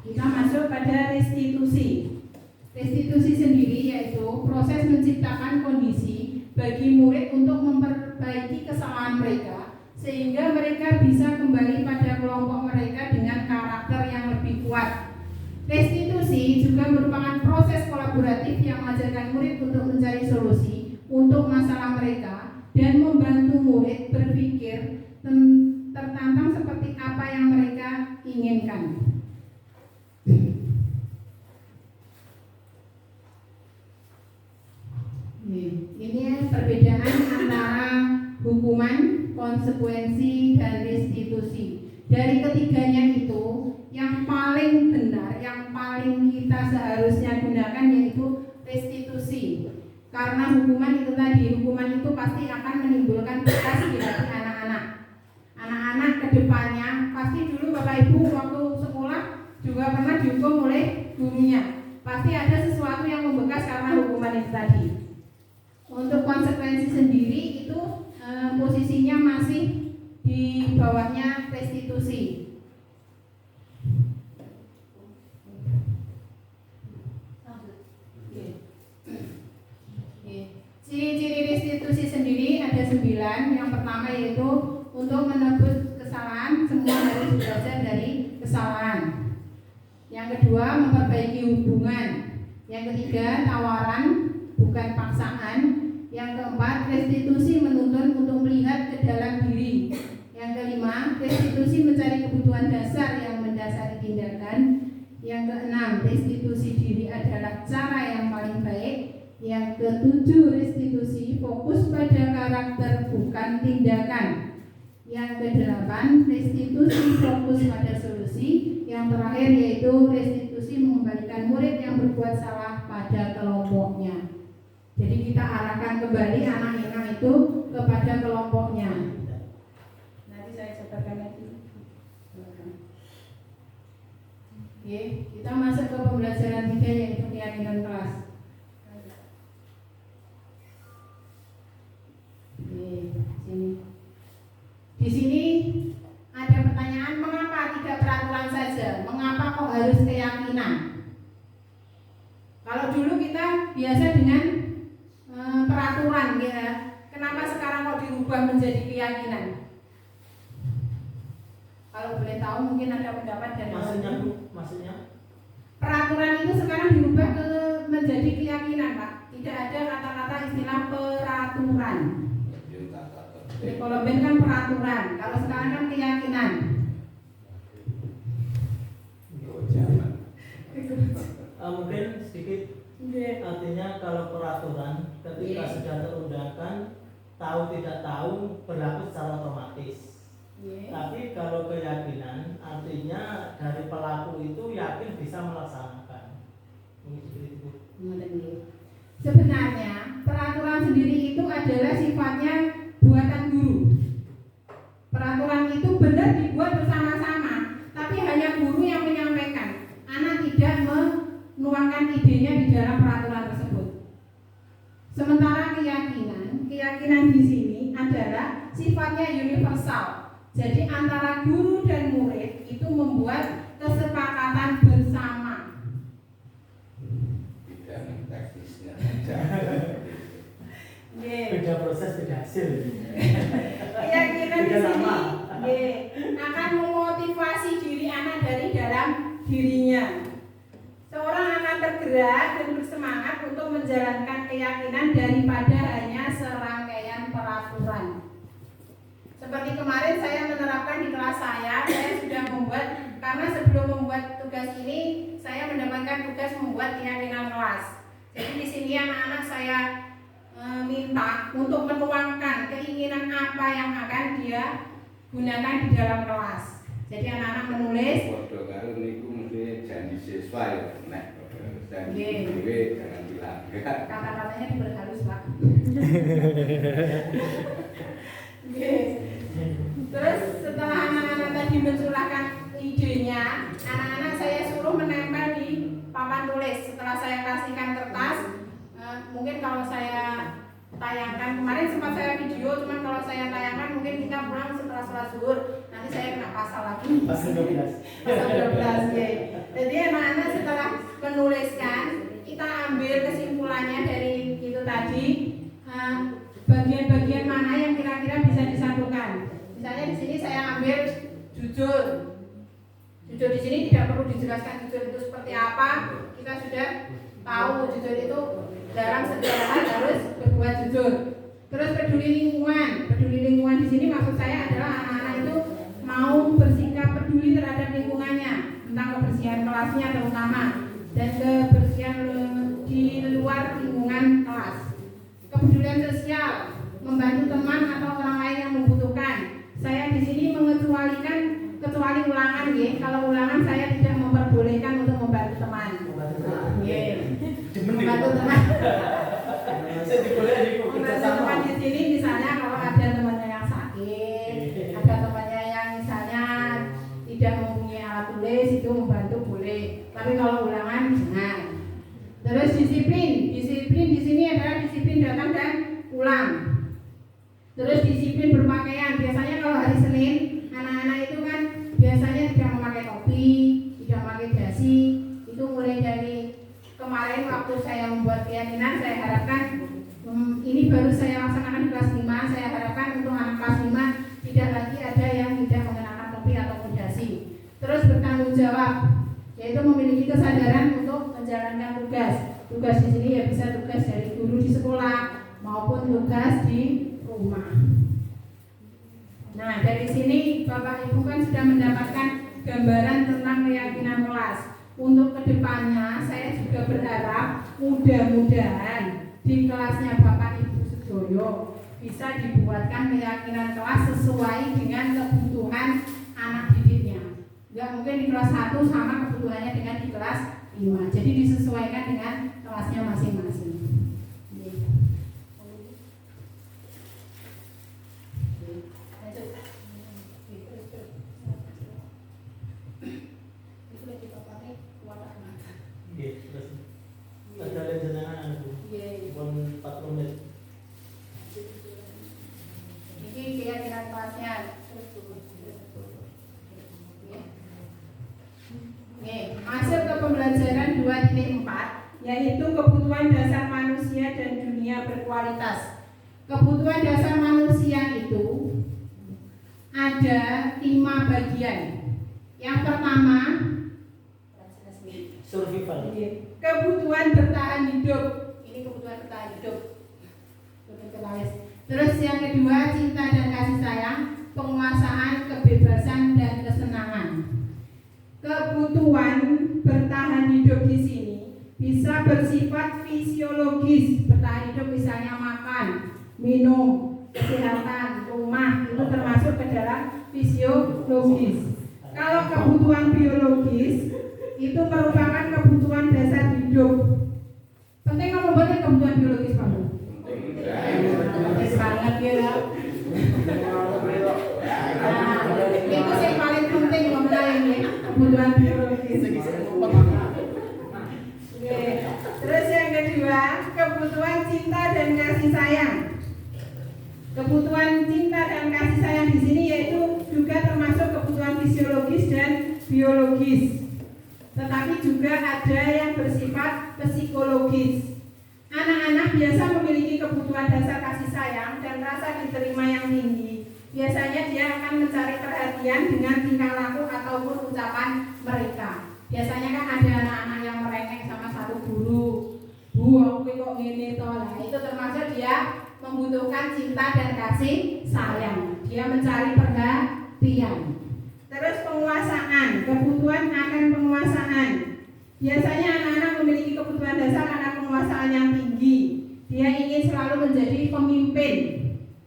Kita masuk pada restitusi. Restitusi sendiri yaitu proses menciptakan kondisi bagi murid untuk memperbaiki kesalahan mereka sehingga mereka bisa kembali pada kelompok mereka dengan karakter yang lebih kuat. Restitusi juga merupakan proses kolaboratif yang mengajarkan murid untuk mencari solusi untuk masalah mereka dan membantu murid berpikir tertantang seperti apa yang mereka inginkan. Ini perbedaan konsekuensi, dan restitusi. Dari ketiganya itu, yang paling benar, yang paling kita seharusnya gunakan yaitu restitusi. Karena hukuman itu tadi, hukuman itu pasti akan menimbulkan bekas di hati anak-anak. Anak-anak kedepannya, pasti dulu Bapak Ibu waktu sekolah juga pernah dihukum oleh gurunya. Pasti ada sesuatu yang membekas karena hukuman itu tadi. Untuk konsekuensi sendiri itu posisinya masih di bawahnya restitusi. Ciri-ciri restitusi sendiri ada 9. Yang pertama yaitu untuk menebus kesalahan, semua harus belajar dari kesalahan. Yang kedua, memperbaiki hubungan. Yang ketiga, tawaran, bukan paksaan. Yang keempat, restitusi menuntun untuk melihat ke dalam diri. Yang kelima, restitusi mencari kebutuhan dasar yang mendasari tindakan. Yang keenam, restitusi diri adalah cara yang paling baik. Yang ketujuh, restitusi fokus pada karakter bukan tindakan. Yang kedelapan, restitusi fokus pada solusi. Yang terakhir yaitu restitusi mengembalikan murid yang berbuat salah pada kelompoknya. Jadi kita arahkan kembali anak-anak itu kepada kelompoknya. Nanti saya cobakan lagi. Oke, kita masuk ke pembelajaran 3 yaitu keyakinan kelas. Oke, sini. Di sini ada pertanyaan, mengapa tidak peraturan saja? Mengapa kok harus keyakinan? Kalau dulu kita biasa dengan peraturan, ya. Kenapa sekarang kok dirubah menjadi keyakinan? Kalau boleh tahu mungkin ada pendapat dari Maksudnya? Peraturan itu sekarang dirubah menjadi keyakinan, Pak. Tidak ada kata-kata istilah peraturan. Kalau Ben kan peraturan, kalau sekarang kan keyakinan. Mungkin sedikit. Artinya kalau peraturan ketika sudah terundangkan, tahu tidak tahu berlaku secara otomatis. Tapi kalau keyakinan artinya dari pelaku itu yakin bisa melaksanakan. Sebenarnya peraturan sendiri itu adalah sifatnya buatan guru. Peraturan itu benar dibuat bersama-sama, tapi hanya guru yang menyampaikan. Anak tidak menuangkan idenya di dalam peraturan tersebut. Sementara keyakinan di sini adalah sifatnya universal. Jadi antara guru dan murid itu membuat kesepakatan bersama. Beda proses, beda hasil. Keyakinan di sini akan memotivasi diri anak dari dalam dirinya. Seorang akan tergerak dan bersemangat untuk menjalankan keyakinan daripada hanya serangkaian peraturan. Seperti kemarin saya menerapkan di kelas saya sudah membuat, karena sebelum membuat tugas ini saya mendapatkan tugas membuat keyakinan kelas. Jadi di sini anak-anak saya minta untuk menuangkan keinginan apa yang akan dia gunakan di dalam kelas. Jadi anak-anak menulis. Janji siswa ya, janji jangan bilang. Kata-katanya diperhalus, Pak. Terus setelah anak-anak tadi mencurahkan idenya, anak-anak saya suruh menempel di papan tulis. Setelah saya kasihkan kertas, mungkin kalau saya tayangkan, kemarin sempat saya video, cuman kalau saya tayangkan mungkin kita pulang setelah sholat zuhur, nanti saya kena pasal lagi. Pasal 12. Pasal 12 ya. Jadi anak-anak setelah menuliskan, kita ambil kesimpulannya dari itu tadi, bagian-bagian mana yang kira-kira bisa disatukan. Misalnya di sini saya ambil jujur. Jujur di sini tidak perlu dijelaskan jujur itu seperti apa, kita sudah tahu jujur itu dalam segala hal harus berbuat jujur. Terus peduli lingkungan di sini maksud saya adalah anak-anak itu mau bersikap peduli terhadap lingkungannya, tentang kebersihan kelasnya terutama dan kebersihan di luar lingkungan kelas. Kepedulian sosial, membantu teman atau orang lain yang membutuhkan. ulangan saya tidak memperbolehkan untuk membantu teman. Membantu teman. Saya diboleh Membantu teman di sini misalnya kalau ada temannya yang sakit, ada temannya yang misalnya tidak mempunyai alat tulis, itu membantu boleh. Tapi kalau ulangan jangan. Terus disiplin di sini adalah disiplin datang dan pulang. Terus disiplin berpakaian. Biasanya kalau hari Senin anak-anak itu kan biasanya tidak memakai topi, tidak memakai dasi. Itu mulai dari kemarin waktu saya membuat keyakinan, saya harapkan ini baru saya laksanakan di kelas 5. Saya harapkan untuk anak kelas 5 tidak lagi ada yang tidak mengenakan topi ataupun dasi. Terus bertanggung jawab, yaitu memiliki kesadaran untuk menjalankan tugas. Tugas di sini ya bisa tugas dari guru di sekolah maupun tugas di rumah. Nah, dari sini Bapak Ibu kan sudah mendapatkan gambaran tentang keyakinan kelas. Untuk kedepannya saya juga berharap mudah-mudahan di kelasnya Bapak Ibu Sedoyo bisa dibuatkan keyakinan kelas sesuai dengan kebutuhan anak didiknya. Enggak mungkin di kelas 1 sama kebutuhannya dengan di kelas 5. Jadi disesuaikan dengan kelasnya masing-masing. Ada rencana pun 40 menit. Ini keyakinan kelasnya. Masuk ke pembelajaran 2.4, yaitu kebutuhan dasar manusia dan dunia berkualitas. Kebutuhan dasar manusia itu ada 5 bagian. Yang pertama, Survival. kebutuhan bertahan hidup. Ini kebutuhan bertahan hidup. Terus yang kedua, cinta dan kasih sayang, penguasaan, kebebasan dan kesenangan. Kebutuhan bertahan hidup di sini bisa bersifat fisiologis. Bertahan hidup misalnya makan, minum, kesehatan, rumah, itu termasuk ke dalam fisiologis. Kalau kebutuhan biologis itu merupakan kebutuhan dasar hidup. Penting ngomong banget kebutuhan biologis, Pak. Penting banget ya. Nah, itu yang paling penting ngomongnya ini kebutuhan biologis. Oke. Terus yang kedua, kebutuhan cinta dan kasih sayang. Kebutuhan cinta dan kasih sayang di sini yaitu juga termasuk kebutuhan fisiologis dan biologis. Tetapi juga ada yang bersifat psikologis. Anak-anak biasa memiliki kebutuhan dasar kasih sayang dan rasa diterima yang tinggi. Biasanya dia akan mencari perhatian dengan tingkah laku ataupun ucapan mereka. Biasanya kan ada anak-anak yang merengek sama satu guru. Bu, aku kok gini toh. Nah, itu termasuk dia membutuhkan cinta dan kasih sayang. Dia mencari perhatian. Terus penguasaan, kebutuhan akan penguasaan. Biasanya anak-anak memiliki kebutuhan dasar akan penguasaan yang tinggi. Dia ingin selalu menjadi pemimpin.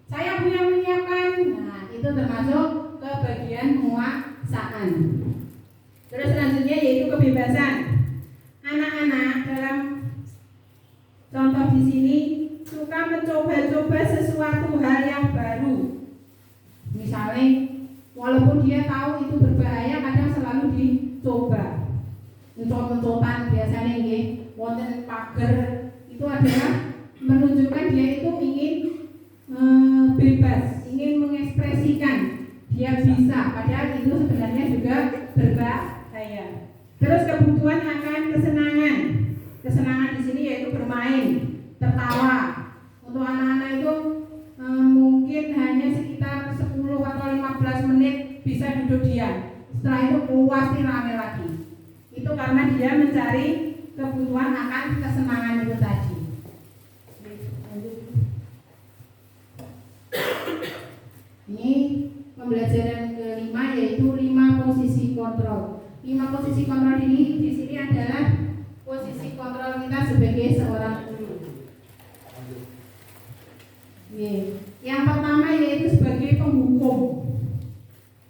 Saya punya menyiapkan. Nah, itu termasuk ke bagian penguasaan. Terus selanjutnya yaitu kebebasan. Anak-anak dalam contoh di sini suka mencoba-coba sesuatu hal yang baru. Misalnya walaupun dia tahu itu berbahaya, kadang selalu dicoba. Mencot-mencotan biasanya nggih, wonten pager itu adalah menunjukkan dia itu ingin bebas, ingin mengekspresikan dia bisa, padahal itu sebenarnya juga berbahaya. Terus kebutuhan akan kesenangan. Kesenangan di sini yaitu bermain, tertawa. Untuk anak-anak itu mungkin hanya sekitar 10 atau 15 menit bisa duduk diam. Setelah itu pasti rame lagi. Itu karena dia mencari kebutuhan akan kesenangan itu tadi. Ini pembelajaran kelima yaitu 5 posisi kontrol. 5 posisi kontrol ini di sini adalah posisi kontrol kita sebagai seorang guru. Yang pertama yaitu sebagai penghukum.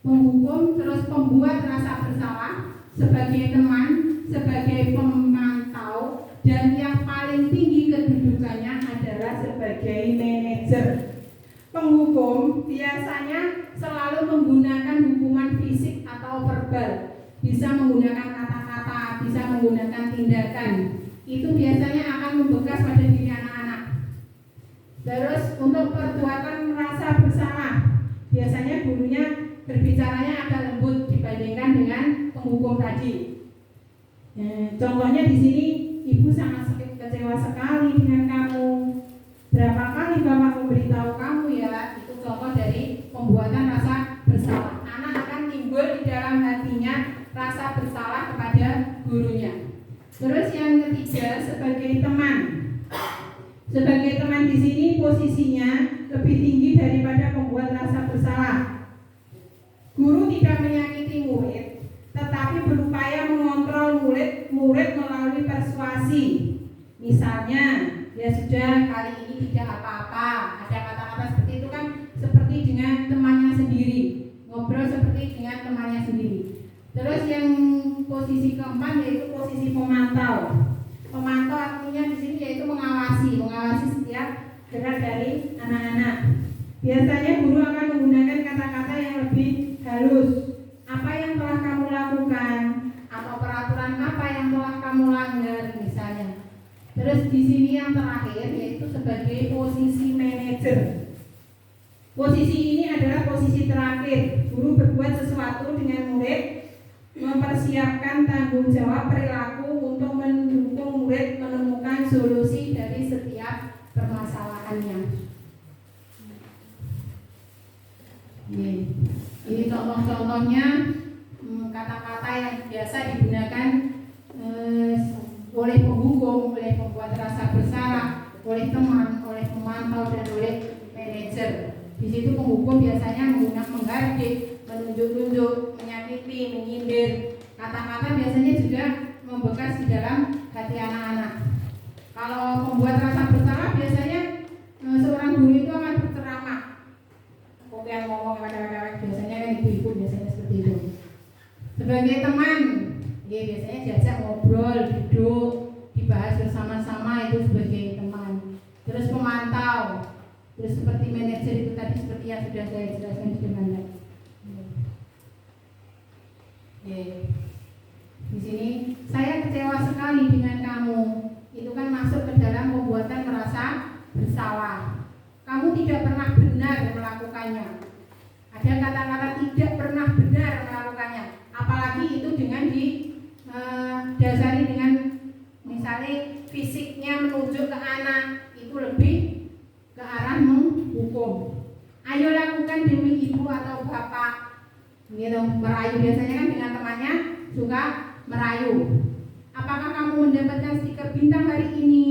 penghukum, terus pembuat rasa bersalah, sebagai teman, sebagai pemantau, dan yang paling tinggi kedudukannya adalah sebagai manajer. Penghukum biasanya selalu menggunakan hukuman fisik atau verbal, bisa menggunakan kata-kata, bisa menggunakan tindakan. Itu biasanya akan membekas pada diri anak-anak. Terus untuk perbuatan rasa bersalah, biasanya gurunya berbicaranya agak lembut dibandingkan dengan penghukum tadi. Contohnya di sini, ibu sangat kecewa sekali dengan kamu. Berapa kali bapak memberitahu kamu ya? Itu contoh dari pembuatan rasa bersalah. Anak akan timbul di dalam hatinya rasa bersalah kepada gurunya. Terus yang ketiga, sebagai teman. Sebagai teman di sini posisinya lebih tinggi daripada pembuat rasa bersalah. Guru tidak menyakiti murid, tetapi berupaya mengontrol murid melalui persuasi. Misalnya, ya sudah, kali ini tidak apa-apa. Ada kata-kata seperti itu kan, seperti dengan temannya sendiri, ngobrol seperti dengan temannya sendiri. Terus yang posisi keempat yaitu posisi pemantau. Pemantau artinya di sini yaitu mengawasi setiap gerak dari anak-anak. Biasanya guru akan menggunakan kata-kata yang lebih halus. Apa yang telah kamu lakukan, atau peraturan apa yang telah kamu langgar misalnya. Terus di sini yang terakhir yaitu sebagai posisi manajer. Posisi ini adalah posisi terakhir. Guru berbuat sesuatu dengan murid, mempersiapkan tanggung jawab perilaku untuk mendukung murid menemukan solusi dari setiap permasalahannya. Ini contoh-contohnya kata-kata yang biasa digunakan oleh penghukum, oleh pembuat rasa bersalah, oleh teman, oleh pemantau, dan oleh manajer. Di situ penghukum biasanya menggunakan menghardik, menunjuk-nunjuk, menyakiti, menyindir. Kata-kata biasanya juga membekas di dalam hati anak-anak. Kalau pembuat rasa bersalah biasanya seorang guru itu akan berceramah. Yang ngomong kepada biasanya kan ibu-ibu biasanya seperti itu. Sebagai teman, ya biasanya diajak ngobrol, duduk, dibahas bersama-sama, itu sebagai teman. Terus pemantau, terus seperti manajer itu tadi seperti yang sudah saya jelaskan di depan tadi. Di sini saya kecewa sekali dengan kamu. Itu kan masuk ke dalam pembuatan merasa bersalah. Kamu tidak pernah benar melakukannya. Ada kata-kata tidak pernah benar melakukannya. Apalagi itu dengan didasari dengan misalnya fisiknya menunjuk ke anak, itu lebih ke arah menghukum. Ayo lakukan demi ibu atau bapak. Gitu, merayu biasanya kan dengan temannya suka merayu. Apakah kamu mendapatkan stiker bintang hari ini?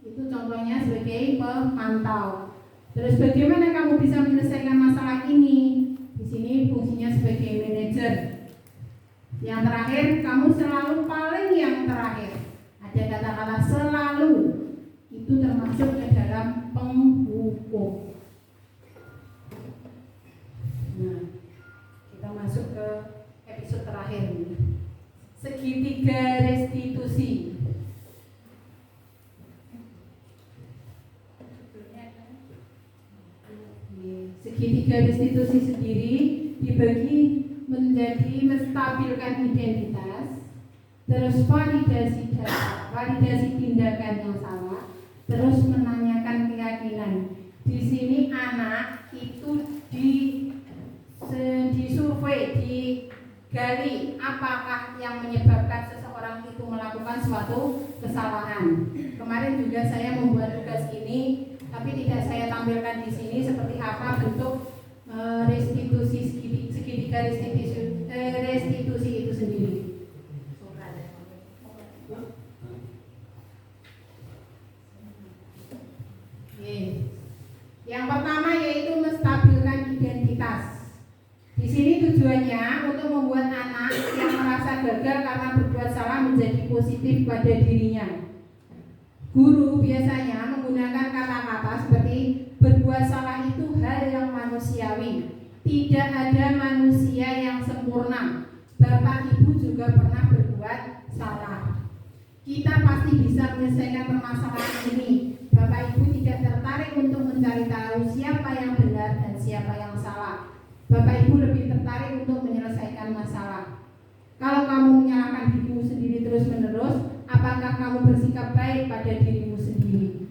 Itu contohnya sebagai pemantau. Terus bagaimana kamu bisa menyelesaikan masalah ini? Di sini fungsinya sebagai manajer. Yang terakhir, kamu selalu paling yang terakhir. Ada kata-kata selalu. Itu termasuk ke dalam penghukum. Nah, kita masuk ke episode terakhir ini. Segitiga restitusi. Segitiga restitusi sendiri dibagi menjadi menstabilkan identitas, terus validasi data, validasi tindakan yang salah, terus menanyakan keyakinan. Di sini anak itu disurvei, digali apakah yang menyebabkan seseorang itu melakukan suatu kesalahan. Kemarin juga saya membuat tugas ini, tapi tidak saya tampilkan di sini seperti apa bentuk restitusi segitiga restitusi itu sendiri. Yang pertama yaitu menstabilkan identitas. Di sini tujuannya untuk membuat anak yang merasa gagal karena berbuat salah menjadi positif pada dirinya. Guru biasanya menggunakan kata-kata seperti berbuat salah itu hal yang manusiawi. Tidak ada manusia yang sempurna. Bapak Ibu juga pernah berbuat salah. Kita pasti bisa menyelesaikan permasalahan ini. Bapak Ibu tidak tertarik untuk mencari tahu siapa yang benar dan siapa yang salah. Bapak Ibu lebih tertarik untuk menyelesaikan masalah. Kalau kamu menyalahkan dirimu sendiri terus-menerus, apakah kamu bersikap baik pada dirimu sendiri?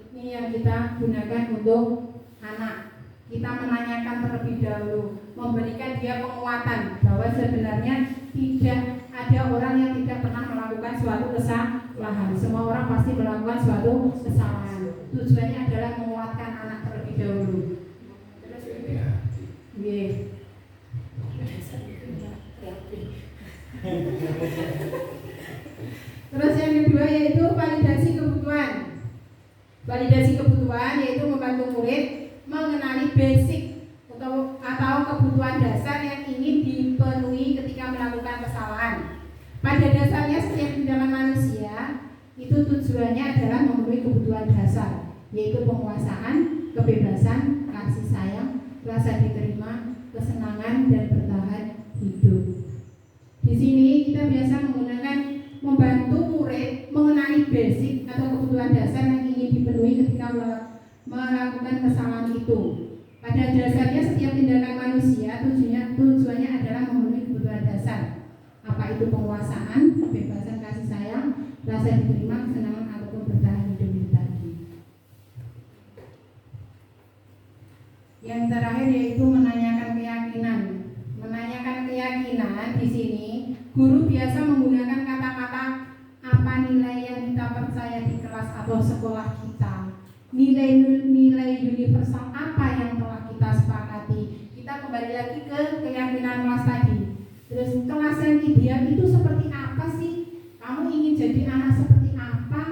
Ini yang kita gunakan untuk anak. Kita menanyakan terlebih dahulu, memberikan dia penguatan bahwa sebenarnya tidak ada orang yang tidak pernah melakukan suatu kesalahan. Semua orang pasti melakukan suatu kesalahan. Tujuannya adalah menguatkan anak terlebih dahulu. Terus Terus yang kedua yaitu validasi kebutuhan. Validasi kebutuhan yaitu membantu murid mengenali basic atau kebutuhan dasar yang ingin dipenuhi ketika melakukan kesalahan. Pada dasarnya setiap tindakan manusia itu tujuannya adalah memenuhi kebutuhan dasar, yaitu penguasaan, kebebasan, kasih sayang, rasa diterima, kesenangan, dan bertahan hidup. Di sini kita biasa menggunakan membantu murid mengenali basic atau kebutuhan dasar yang ingin dipenuhi ketika melakukan kesalahan itu. Pada dasarnya setiap tindakan manusia tujuannya adalah memenuhi kebutuhan dasar. Apa itu penguasaan, kebebasan, kasih sayang, rasa diterima, kesenangan ataupun bertahan hidup itu tadi. Yang terakhir yaitu menanyakan keyakinan. Menanyakan keyakinan di sini guru biasa menggunakan kata-kata apa nilai yang kita percaya di kelas atau sekolah kita. Nilai-nilai universal apa yang telah kita sepakati. Kita kembali lagi ke keyakinan kelas tadi. Terus kelas yang ideal itu seperti apa sih? Kamu ingin jadi anak seperti apa?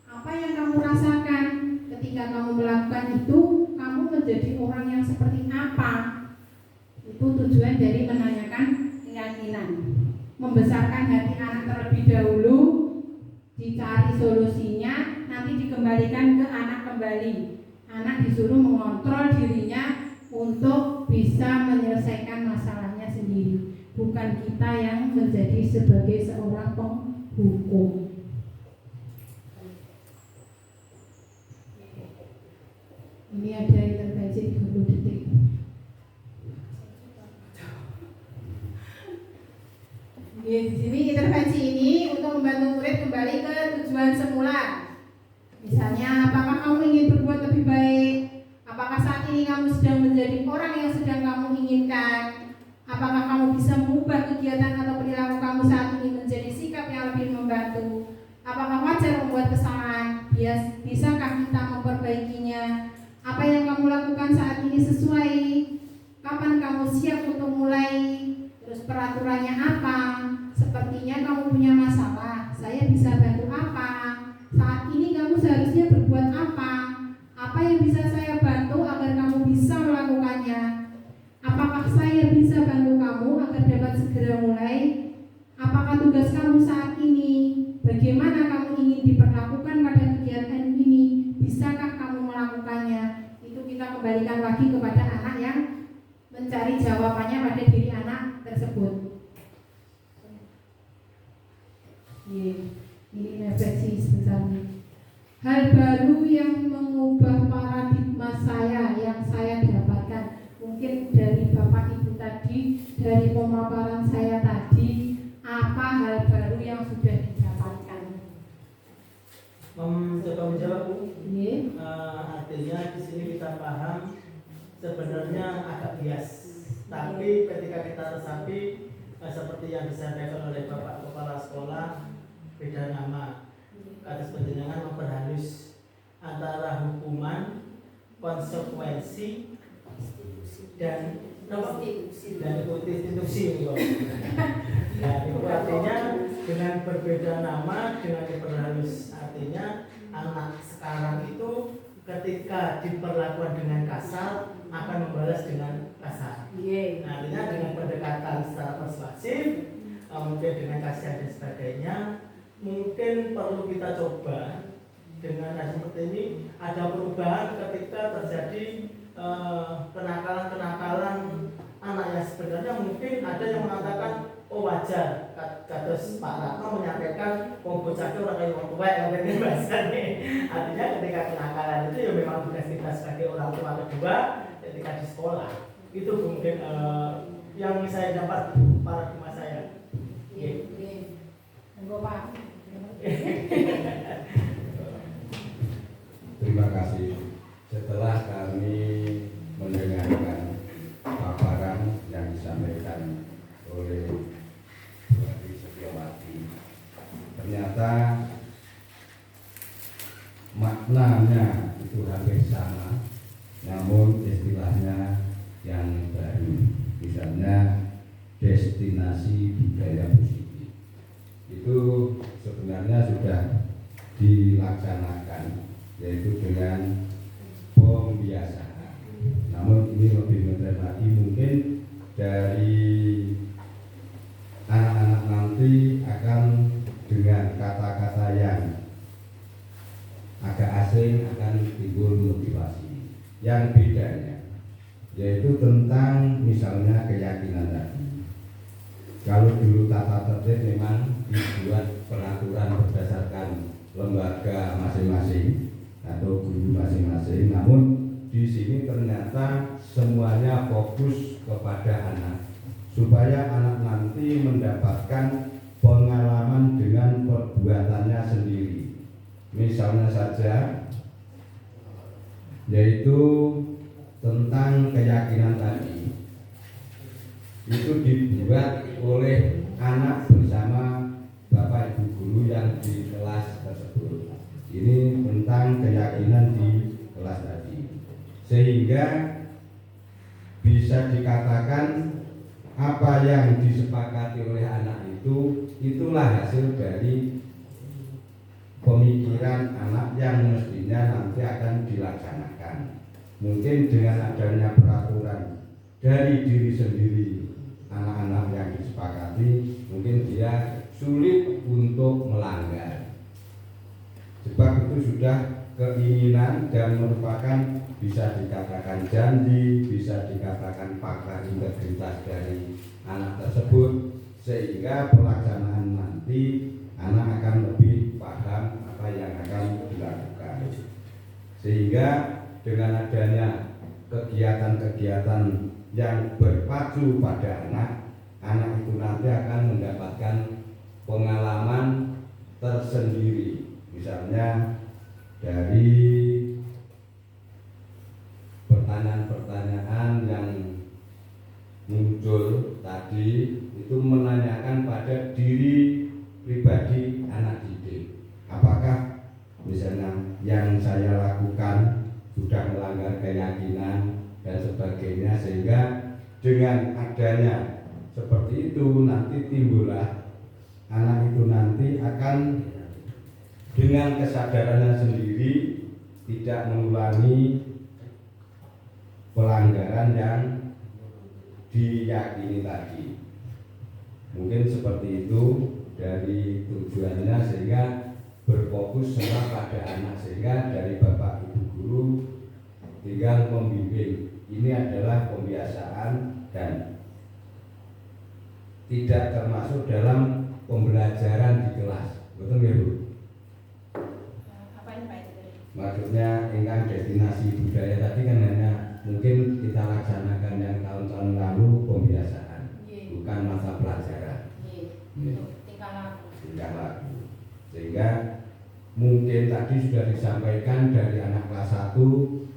Apa yang kamu rasakan ketika kamu melakukan itu? Kamu menjadi orang yang seperti apa? Itu tujuan dari menanyakan keyakinan. Membesarkan hati anak terlebih dahulu, dicari solusinya, nanti dikembalikan ke anak kembali. Anak disuruh mengontrol dirinya untuk bisa menyelesaikan masalahnya sendiri, bukan kita yang menjadi sebagai seorang penghukum. Ini ada intervensi 30 detik. Di sini intervensi ini untuk membantu murid kembali ke tujuan semula. Misalnya, apakah kamu ingin berbuat lebih baik? Apakah saat ini kamu sedang menjadi orang yang sedang kamu inginkan? Apakah kamu bisa mengubah kegiatan atau perilaku kamu saat ini menjadi sikap yang lebih membantu? Apakah wajar membuat kesalahan? Bisakah kita memperbaikinya? Apa yang kamu lakukan saat ini sesuai? Kapan kamu siap untuk mulai? Terus peraturannya apa? Sepertinya kamu punya masalah. Saya bisa bantu apa? Saat ini kamu seharusnya berbuat apa? Apa yang bisa saya bantu agar kamu bisa melakukannya? Apakah saya bisa bantu kamu agar dapat segera mulai? Apakah tugas kamu saat ini? Bagaimana kamu ingin diperlakukan pada kegiatan ini? Bisakah kamu melakukannya? Itu kita kembalikan lagi kepada anak yang mencari jawabannya pada diri anak tersebut. Ini refleksi sebentar. Hal baru yang mengubah paradigma saya yang saya dapatkan, mungkin dari Bapak Ibu tadi, dari pemaparan saya tadi, apa hal baru yang sudah didapatkan? Coba menjawab, Bu. Artinya di sini kita paham sebenarnya agak bias, tapi ketika kita resapi seperti yang disampaikan oleh Bapak Kepala Sekolah, beda nama. Atas penjenengan memperhalus antara hukuman, konsekuensi, dan institusi. Ya, itu artinya dengan berbeda nama, dengan diperhalus, artinya anak sekarang itu ketika diperlakukan dengan kasar akan membalas dengan kasar. Nah, artinya dengan pendekatan secara persuasif, mungkin dengan kasihan dan sebagainya, mungkin perlu kita coba dengan seperti ini. Ada perubahan ketika terjadi kenakalan-kenakalan wajar kados Pak Ratno menyampaikan wong bocah orang kaya wong tua yang penting bahasane. Artinya ketika kenakalan itu ya memang tugas kita sebagai orang tua kedua ketika di sekolah. Itu mungkin yang saya dapat paradigma saya. Terima kasih. Setelah kami mendengarkan paparan yang disampaikan oleh Bu Adi Setiawati, ternyata maknanya itu hampir sama, namun istilahnya yang baru. Misalnya destinasi budaya positif itu sebenarnya sudah dilaksanakan, yaitu dengan pembiasaan. Namun ini lebih modern lagi, mungkin dari anak-anak nanti akan dengan kata-kata yang agak asing akan timbul motivasi yang bedanya, yaitu tentang misalnya keyakinan tadi. Kalau dulu tata tertib memang dibuat peraturan berdasarkan lembaga masing-masing atau guru masing-masing, namun di sini ternyata semuanya fokus kepada anak, supaya anak nanti mendapatkan pengalaman dengan perbuatannya sendiri. Misalnya saja, yaitu tentang keyakinan tadi, itu dibuat oleh anak bersama Bapak Ibu guru yang di kelas tersebut. Ini tentang keyakinan di kelas tadi, sehingga bisa dikatakan apa yang disepakati oleh anak itu, itulah hasil dari pemikiran anak yang mestinya nanti akan dilaksanakan. Mungkin dengan adanya peraturan dari diri sendiri anak-anak yang disepakati, mungkin dia sulit untuk melanggar, sebab itu sudah keinginan dan merupakan bisa dikatakan janji, bisa dikatakan pakar integritas dari anak tersebut, sehingga pelaksanaan nanti anak akan lebih paham apa yang akan dilakukan. Sehingga dengan adanya kegiatan-kegiatan yang berpacu pada anak itu nanti akan mendapatkan pengalaman tersendiri. Misalnya dari pertanyaan-pertanyaan yang muncul tadi itu menanyakan pada diri pribadi anak didik, apakah misalnya yang saya lakukan sudah melanggar keyakinan dan sebagainya, sehingga dengan adanya seperti itu nanti timbullah anak itu nanti akan dengan kesadarannya sendiri tidak mengulangi pelanggaran yang diyakini tadi. Mungkin seperti itu dari tujuannya, sehingga berfokus semua pada anak, sehingga dari Bapak Ibu guru tinggal membimbing. Ini adalah pembiasaan dan tidak termasuk dalam pembelajaran di kelas. Betul ya Bu? Apa ini Pak? Maksudnya ingkang destinasi budaya tadi kan hanya mungkin kita laksanakan yang tahun-tahun lalu pembiasaan, bukan masa pelajaran. Tingkah laku. Sehingga mungkin tadi sudah disampaikan dari anak kelas 1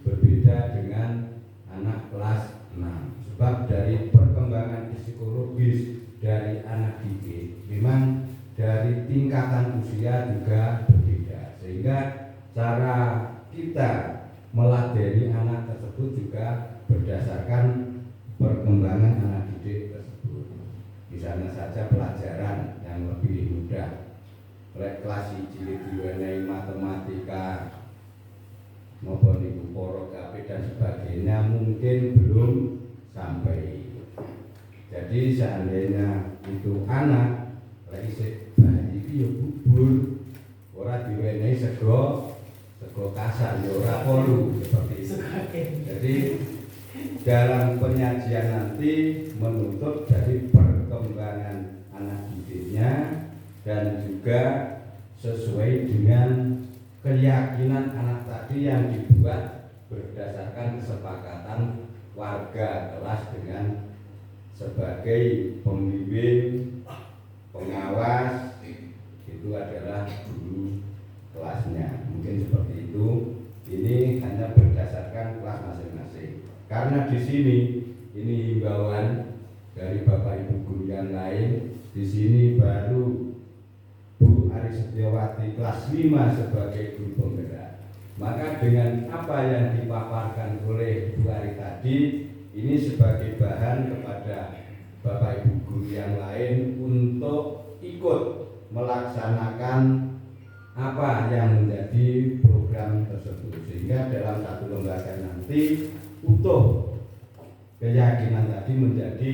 berbeda dengan anak kelas 6. Sebab dari perkembangan psikologis dari anak didik memang dari tingkatan usia juga berbeda, sehingga cara kita meladeni anak tersebut juga berdasarkan perkembangan anak didik tersebut. Misalnya saja pelajaran yang lebih mudah, kelas 1 diwenehi matematika maupun ibu poro KP dan sebagainya mungkin belum sampai. Jadi seandainya itu anak lagi bayi itu bubur ora diwenehi sego kasar ya ora perlu seperti itu. Jadi dalam penyajian nanti menuntut dari perkembangan anak didiknya dan juga sesuai dengan keyakinan anak tadi yang dibuat berdasarkan kesepakatan warga kelas dengan sebagai pembimbing, pengawas, itu adalah guru kelasnya. Mungkin seperti itu. Ini hanya berdasarkan kelas masing-masing. Karena di sini ini himbauan dari Bapak Ibu guru yang lain. Di sini baru Bu Ari Setiawati kelas 5 sebagai guru penggerak. Maka dengan apa yang dipaparkan oleh Bu Ari tadi, ini sebagai bahan kepada Bapak Ibu guru yang lain untuk ikut melaksanakan apa yang menjadi program tersebut, sehingga dalam satu lembaga nanti utuh keyakinan tadi menjadi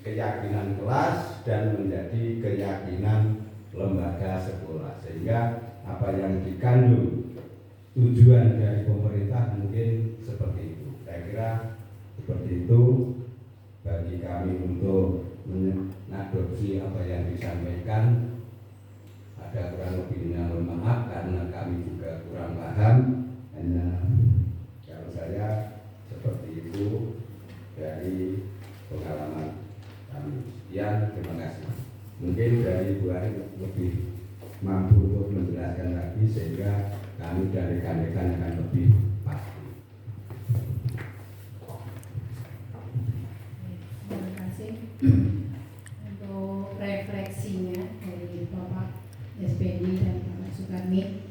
keyakinan kelas dan menjadi keyakinan lembaga sekolah, sehingga apa yang dikandung tujuan dari pemerintah mungkin seperti itu. Saya kira seperti itu bagi kami untuk mengadopsi apa yang disampaikan. Ada kurang lebihnya mohon maaf karena kami juga kurang paham. Hanya kalau saya seperti itu dari pengalaman kami. Sekian, terima kasih. Mungkin dari Bu Ari lebih mampu untuk menjelaskan lagi sehingga kami dan rekan-rekan akan lebih pasti. Terima kasih untuk refleksinya dari Bapak SPD dan Bapak Sukarni.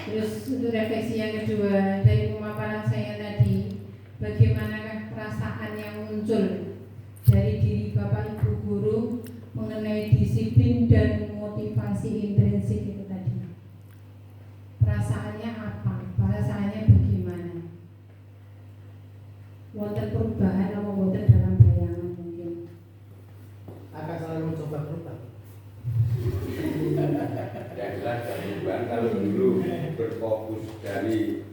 Terus untuk refleksi yang kedua dari pemaparan saya tadi, bagaimanakah perasaan yang muncul dari diri Bapak Ibu guru mengenai disiplin dan motivasi intrinsik itu tadi? Perasaannya apa? Perasaannya bagaimana? Wonten perubahan atau wonten dalam bayangan mungkin? Akan selalu mencoba berubah. Yang jelas perubahan kalau dulu berfokus dari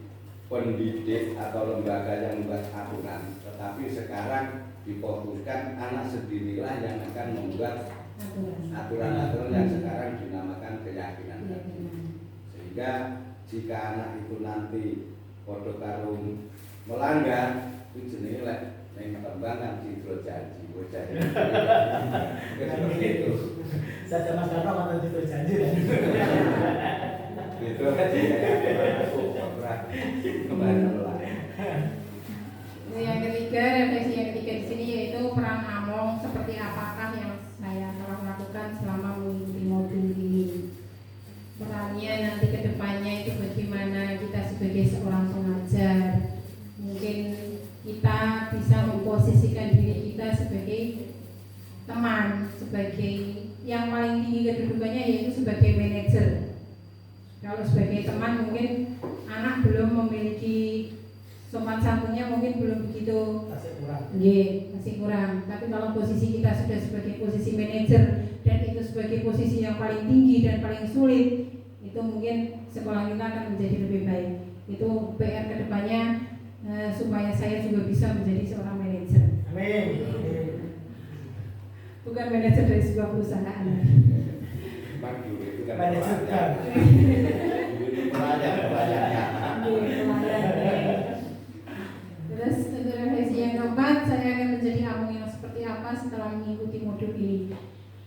pendidik atau lembaga yang membuat aturan, tetapi sekarang difokuskan anak sendirilah yang akan membuat aturan-aturan yang sekarang dinamakan keyakinan. Sehingga jika anak itu nanti podo karung melanggar, itu jenenge lek ning tembang kan citra janji, bocah. Seperti itu. Saja Mas Karno mantan citra janji. Itu kan Yang ketiga, refleksi yang ketiga di sini yaitu peran Among seperti apakah yang saya telah lakukan selama mengikuti modul ini. Perannya nanti ke depannya itu bagaimana kita sebagai seorang pengajar. Mungkin kita bisa memposisikan diri kita sebagai teman, sebagai yang paling tinggi kedudukannya yaitu sebagai manajer. Kalau sebagai teman mungkin anak belum memiliki sopan santunnya, mungkin belum begitu, masih kurang. Tapi kalau posisi kita sudah sebagai posisi manajer dan itu sebagai posisi yang paling tinggi dan paling sulit, itu mungkin sekolah kita akan menjadi lebih baik. Itu PR kedepannya supaya saya juga bisa menjadi seorang manajer. Amin. Bukan manajer dari sebuah perusahaan. Itu kan Manajer kan. Terus untuk refleksi yang keempat, saya akan menjadi Among yang seperti apa setelah mengikuti modul ini.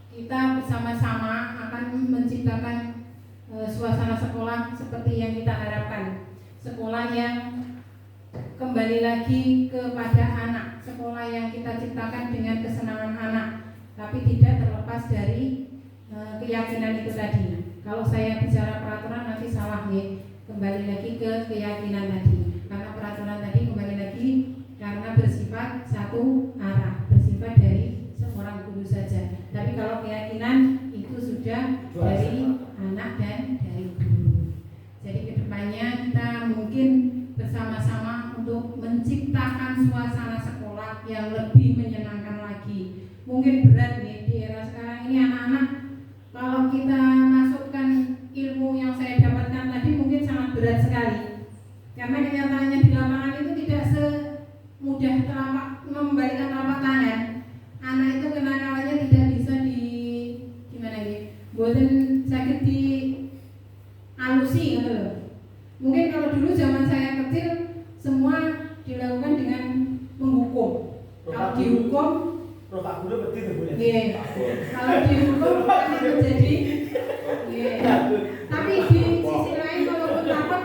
Kita bersama-sama akan menciptakan suasana sekolah seperti yang kita harapkan. Sekolah yang kembali lagi kepada anak, sekolah yang kita ciptakan dengan kesenangan anak, tapi tidak terlepas dari keyakinan itu tadi. Kalau saya bicara peraturan nanti salah nih, kembali lagi ke keyakinan tadi. Karena peraturan tadi kembali lagi karena bersifat satu arah, bersifat dari seorang guru saja. Tapi kalau keyakinan itu sudah dari anak dan dari guru. Jadi kedepannya kita mungkin bersama-sama untuk menciptakan suasana sekolah yang lebih menyenangkan lagi. Mungkin berat nih di era sekarang ini anak-anak, kalau kita masukkan ilmu yang saya dapatkan tadi mungkin sangat berat sekali. Karena kenyataannya di lapangan itu tidak semudah membalikan telapak tangan. Anak itu kenakalannya tidak bisa buatan sakit di alusi gitu loh. Mungkin kalau dulu zaman saya kecil semua dilakukan dengan menghukum. Kalau dihukum, Pak Guru betul tuh boleh. iya. Kalau dihukum akan menjadi, iya. Tapi di sisi lain kalau dapat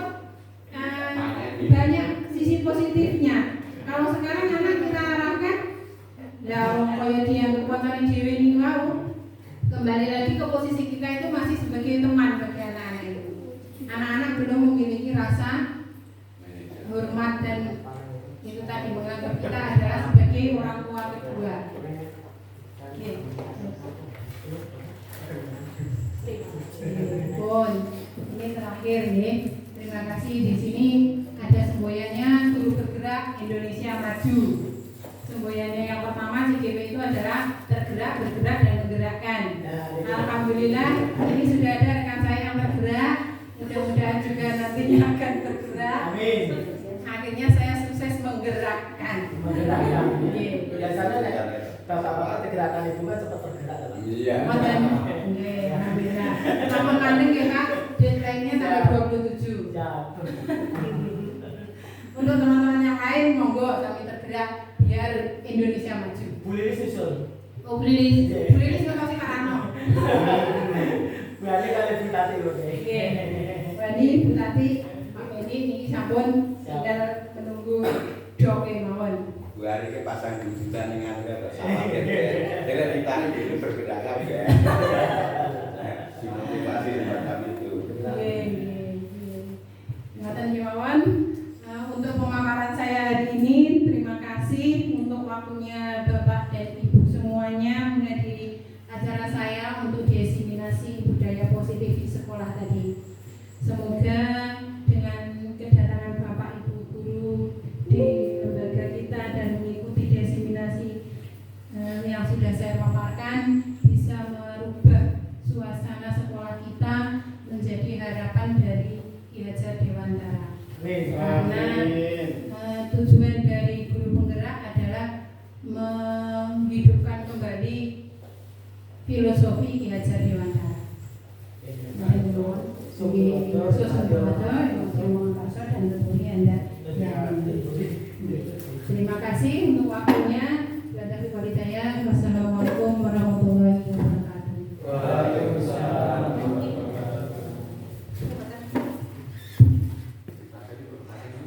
banyak sisi positifnya. Kalau sekarang anak kita arahkan, ya kaya dia kekuatan dewi ini mau kembali lagi ke posisi kita itu masih sebagai teman bagi anak-anak itu. Anak-anak belum memiliki rasa hormat dan itu tadi menganggap kita adalah sebagai orang tua kedua. Bon, ini terakhir nih. Terima kasih di sini ada semboyannya Guru Bergerak Indonesia Maju. Semboyannya yang pertama CGW itu adalah tergerak, bergerak dan menggerakkan. Alhamdulillah ini sudah ada rekan saya yang tergerak. Mudah-mudahan juga nantinya akan tergerak. Amin. Akhirnya saya sukses menggerakkan. Menggerakkan. Oke. Biasanya bapak-bapak tergerakan itu kan cepat tergerak. Iya. Oke, alhamdulillah. Selamat landing ya Kak. Deadline-nya tanggal 27. Siap. Untuk teman-teman yang lain monggo kami tergerak biar Indonesia maju. Bu Lilis susul. Oh, Bu Lilis makasih Kak Rano. Berarti kali Bu Tati oke. Oke. Wani, Bu Tati, Pak Edi ini sampun tinggal menunggu doke mawon. Bu hari ke pasang bujutan dengan ada sama jadi kita ini bergerak ya. Dimotivasi semacam itu. Oke. Ingatan Himawan, untuk pemaparan saya hari ini terima kasih untuk waktunya Bapak dan Ibu semuanya menghadiri acara saya untuk diseminasi budaya positif di sekolah tadi. Semoga dengan kedatangan Bapak Ibu guru di lembaga kita dan mengikuti diseminasi yang sudah saya paparkan bisa merubah suasana sekolah kita menjadi harapan dari Ki Hajar Dewantara. Karena tujuan dari guru penggerak adalah menghidupkan kembali filosofi Ki Hajar Dewantara. Dan tentunya Anda. Terima kasih untuk waktunya.